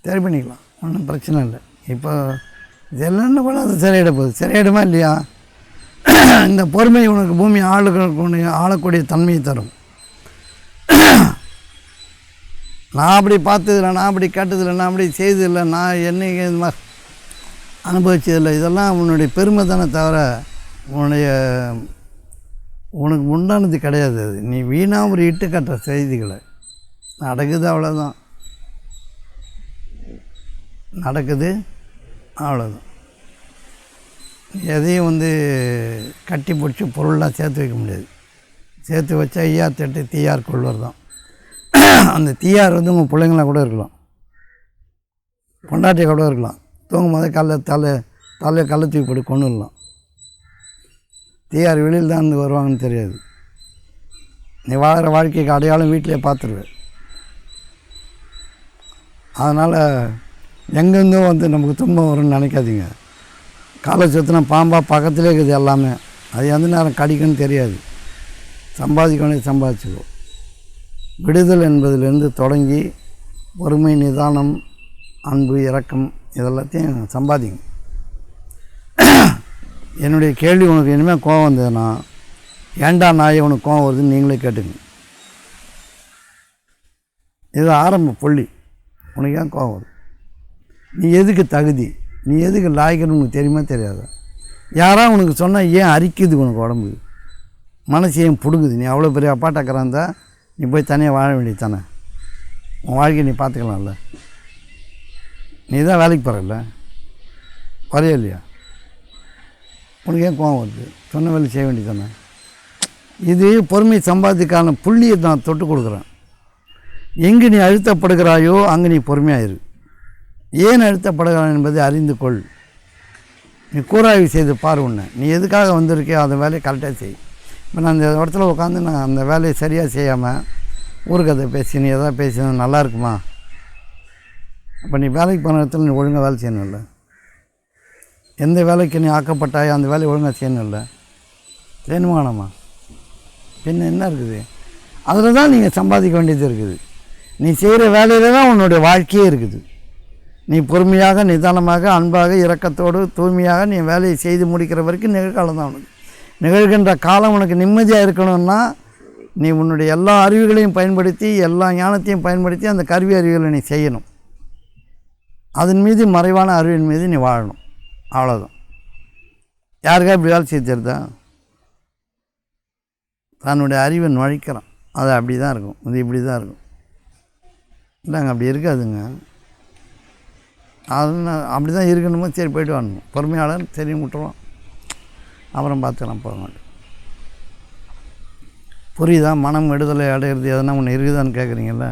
சரி பண்ணிக்கலாம், ஒன்றும் பிரச்சனை இல்லை. இப்போ இதெல்லாம் கூட அது சரியாயிட போகுது. சரியாயிடுமா இல்லையா? இந்த பொறுமை உனக்கு பூமி ஆளக்கூடிய தன்மையை தரும். நான் அப்படி பார்த்ததில்லை, நான் அப்படி கேட்டதில்லை, நான் அப்படி செய்ததில்லை, நான் என்னைக்கு இது மாதிரி அனுபவிச்சதில்லை. இதெல்லாம் உன்னுடைய பெருமை தானே தவிர உனக்கு உண்டானது கிடையாது. அது நீ வீணாக ஒரு இட்டு கட்டுற செய்திகளை நடக்குது, அவ்வளோதான். நடக்குது, அவ்வளோதான். எதையும் கட்டி பிடிச்சி பொருள்லாம் சேர்த்து வைக்க முடியாது. சேர்த்து வச்சா ஈயார் தட்டு தீயார் கொள்வர் தான். அந்த தீயார் உங்கள் பிள்ளைங்களாம் கூட இருக்கலாம், பொண்டாட்டியை கூட இருக்கலாம். தூங்கும் போதே தலையை கல்லை தூக்கி போட்டு கொண்டு வரலாம். தீயார் வெளியில் தான் வருவாங்கன்னு தெரியாது. நீ வாழ்கிற வாழ்க்கைக்கு அடையாளம் வீட்டிலே பார்த்துருவேன். அதனால் எங்கேருந்தோ நமக்கு துன்பம் வரும்னு நினைக்காதீங்க. காலை சுற்றினா பாம்பாக பக்கத்திலே இருக்குது எல்லாமே. அது எந்த நேரம் கடிக்குன்னு தெரியாது. சம்பாதிக்கணும், சம்பாதிச்சுக்கோ. விடுதல் என்பதிலிருந்து தொடங்கி பொறுமை, நிதானம், அன்பு, இரக்கம் இதெல்லாத்தையும் சம்பாதிங்க. என்னுடைய கேள்வி உனக்கு இனிமேல் கோவம் வந்ததுன்னா, ஏன்டா நாயை உனக்கு கோவம் வருதுன்னு நீங்களே கேட்டுங்க. இது ஆரம்ப புள்ளி. உனக்கு ஏன் கோவம் வருது? நீ எதுக்கு தகுதி, நீ எதுக்கு லாய்க்குன்னு உனக்கு தெரியுமா தெரியாதா? யாராவது உனக்கு சொன்னால் ஏன் அரிக்குது உனக்கு உடம்பு, மனசு ஏன் பிடுங்குது? நீ அவ்வளோ பெரிய அப்பாட்டக்கராக இருந்தால் நீ போய் தனியாக வாழ வேண்டியது தானே. உன் வாழ்க்கையை நீ பார்த்துக்கலாம்ல. நீ தான் வேலைக்கு போகிறல்ல, குறைய இல்லையா? உனக்கு ஏன் கோவம் வருது? சொன்ன வேலை செய்ய வேண்டியது தானே. இது பொறுமை சம்பாதிக்கான புள்ளியை நான் தொட்டு கொடுக்குறேன். எங்கே நீ அழுத்தப்படுகிறாயோ அங்கே நீ பொறுமையாயிரு. ஏன் அழுத்தப்படுகிறான் என்பதை அறிந்து கொள். நீ கூராய்வு செய்து பாரு. உன்னை நீ எதுக்காக வந்திருக்கியோ அந்த வேலையை கரெக்டாக செய். இப்போ நான் அந்த இடத்துல உட்காந்து நான் அந்த வேலையை சரியாக செய்யாமல் ஊருக்கதை பேசி நீ எதாவது பேசினா நல்லா இருக்குமா? அப்போ நீ வேலைக்கு போன இடத்துல நீ ஒழுங்காக வேலை செய்யணும்ல. எந்த வேலைக்கு நீ ஆக்கப்பட்டாயோ அந்த வேலையை ஒழுங்காக செய்யணும்ல. வேணுமானம்மா பின்ன என்ன இருக்குது? அதில் தான் நீங்கள் சம்பாதிக்க வேண்டியது இருக்குது. நீ செய்கிற வேலையில் தான் உன்னுடைய வாழ்க்கையே இருக்குது. நீ பொறுமையாக, நிதானமாக, அன்பாக, இரக்கத்தோடு, தூய்மையாக நீ வேலையை செய்து முடிக்கிற வரைக்கும் நிகழ்காலம் தான் உனக்கு. நிகழ்கின்ற காலம் உனக்கு நிம்மதியாக இருக்கணும்னா நீ உன்னுடைய எல்லா அறிவுகளையும் பயன்படுத்தி, எல்லா ஞானத்தையும் பயன்படுத்தி அந்த கருவி அறிவுகளை நீ செய்யணும். அதன் மீது, மறைவான அறிவின் மீது நீ வாழணும். அவ்வளோதான். யாருக்கா இப்படி வேலை செய்ய தெரியுதா? தன்னுடைய அறிவை நுழைக்கிறான். அது அப்படி தான் இருக்கும், இது இப்படி தான் இருக்கும். இல்லைங்க அப்படி இருக்காதுங்க. அது அப்படி தான் இருக்கணுமோ, சரி போய்ட்டு வரணும். பொறுமையாளர் சரி விட்டுருவோம், அப்புறம் பார்த்துக்கலாம், போக மாட்டேன். புரியுதா? மனம் விடுதலை அடையிறது எதனா ஒன்று இருக்குதான்னு கேட்குறீங்கள?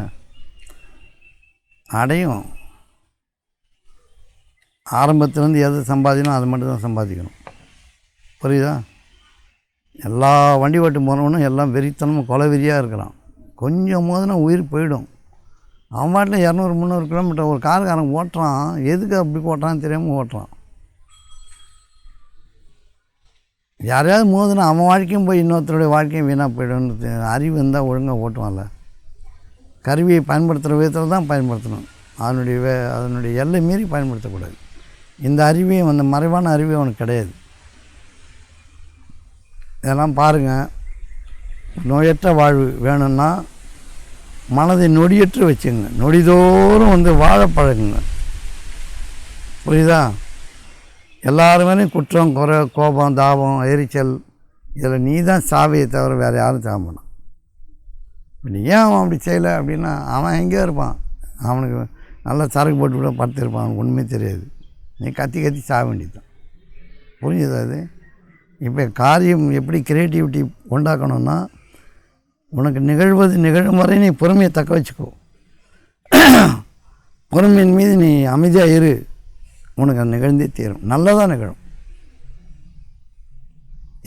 அடையும். ஆரம்பத்துலேருந்து எதை சம்பாதிக்கணும் அதை மட்டும் தான் சம்பாதிக்கணும். புரியுதா? எல்லா வண்டி ஓட்டு போனவனும் எல்லாம் வெறித்தனமும் கொலை வெறியாக இருக்கிறான். கொஞ்சம் போதுனா உயிர் போயிடும். அவன் பாட்டில் 200-300 கிலோமீட்டர் ஒரு காருக்காரன் ஓட்டுறான். எதுக்கு அப்படி ஓட்டுறான்னு தெரியாமல் ஓட்டுறான். யாரையாவது மோதுனா அவன் வாழ்க்கையும் போய் இன்னொருத்தருடைய வாழ்க்கையும் வீணாக போய்டும்னு அறிவு இருந்தால் ஒழுங்காக ஓட்டுவான்ல. கருவியை பயன்படுத்துகிற விதத்தில் தான் பயன்படுத்தணும். அதனுடைய எல்லை மீறி பயன்படுத்தக்கூடாது. இந்த அறிவையும் அந்த மறைவான அறிவே அவனுக்கு கிடையாது. இதெல்லாம் பாருங்கள். நோயற்ற வாழ்வு வேணும்னா மனதை நொடியற்று வச்சுங்க. நொடிதோறும் வாழ பழகுங்க. புரியுதா? எல்லாருமே குற்றம், குறை, கோபம், தாபம், எரிச்சல், இதில் நீ தான் சாவியை தவிர வேறு யாரும் சாக மாட்டான். நீ ஏன் அவன் அப்படி செய்யலை அப்படின்னா அவன் எங்கேயோ இருப்பான். அவனுக்கு நல்லா சரக்கு போட்டு கூட படுத்திருப்பான். அவனுக்கு ஒன்றுமே தெரியாது. நீ கத்தி கத்தி சாக வேண்டியதுதான். புரிஞ்சுதா? அது இப்போ காரியம் எப்படி க்ரியேட்டிவிட்டி உண்டாக்கணும்னா, உனக்கு நிகழும் வரை நீ பொறுமையை தக்க வச்சுக்கோ. பொறுமையின் மீது நீ அமைதியாக இரு. உனக்கு அது நிகழ்ந்தே தீரும். நல்லதாக நிகழும்.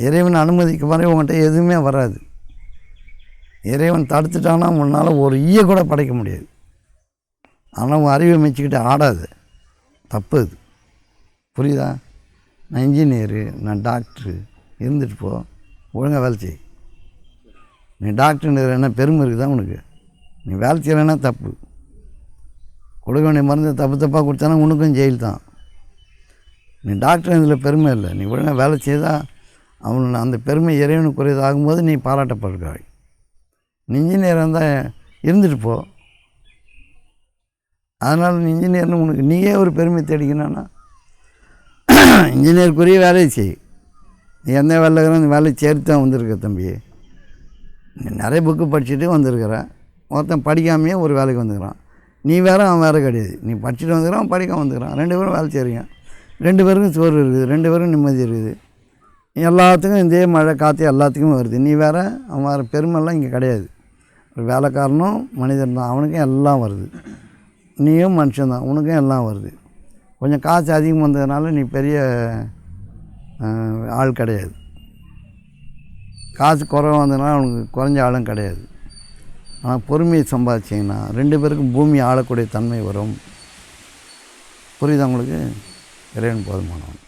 இறைவன் அனுமதிக்கு வரை உங்கள்கிட்ட எதுவுமே வராது. இறைவன் தடுத்துட்டான்னா உன்னால் ஒரு ஈய கூட படைக்க முடியாது. ஆனால் உன் அறிவை மெச்சிக்கிட்டு ஆடாது. தப்பு அது. புரியுதா? நான் இன்ஜினியரு, நான் டாக்டரு, இருந்துட்டு போ, ஒழுங்காக வேலை செய். நீ டாக்டர் என்ன பெருமை இருக்குதா உனக்கு? நீ வேலை செய்யலைன்னா தப்பு. கொடுக்க வேண்டிய மருந்து தப்பாக கொடுத்தானா உனக்கும் ஜெயில் தான். நீ டாக்டர் இதில் பெருமை இல்லை. நீ ஒழுங்காக வேலை செய்தால் அவன் அந்த பெருமை இறைவனுக்கு குறையதாகும்போது நீ பாராட்டப்படுகிறாய். நீ இன்ஜினியர் இருந்தால் இருந்துட்டு போ. அதனால் நீ இன்ஜினியர்னு உனக்கு நீயே ஒரு பெருமை தேடிக்கணும்னா இன்ஜினியருக்குரிய வேலையை செய். நீ எந்த வேலை இருக்கிற அந்த வேலையை சேர்த்து தான் வந்திருக்க தம்பி. நீ நிறைய புக்கு படிச்சுட்டு வந்திருக்கிற. ஒருத்தன் படிக்காமையே ஒரு வேலைக்கு வந்துக்கிறான். நீ வேறு அவன் வேறு கிடையாது. நீ படிச்சுட்டு வந்துக்கிறான், அவன் படிக்காமல் வந்துக்கிறான். 2 பேரும் வேலை செய்கிறீங்க. 2 பேருக்கும் சோறு இருக்குது, 2 பேரும் நிம்மதி இருக்குது. எல்லாத்துக்கும் இதே மழை காற்று எல்லாத்துக்கும் வருது. நீ வேறு அவன் வேறு. பெருமைலாம் இங்கே கிடையாது. ஒரு வேலைக்காரனும் மனிதன் தான். அவனுக்கும் எல்லாம் வருது. நீயும் மனுஷன்தான், உனக்கும் எல்லாம் வருது. கொஞ்சம் காசு அதிகம் வந்ததுனால நீ பெரிய ஆள் கிடையாது. காசு குறைவா வந்ததுனால அவனுக்கு குறைஞ்ச ஆளும் கிடையாது. ஆனால் பொறுமையை சம்பாதிச்சிங்கன்னா 2 பேருக்கும் பூமி ஆளக்கூடிய தன்மை வரும். புரியுதா உங்களுக்கு? இறைவன் போதுமானவன்.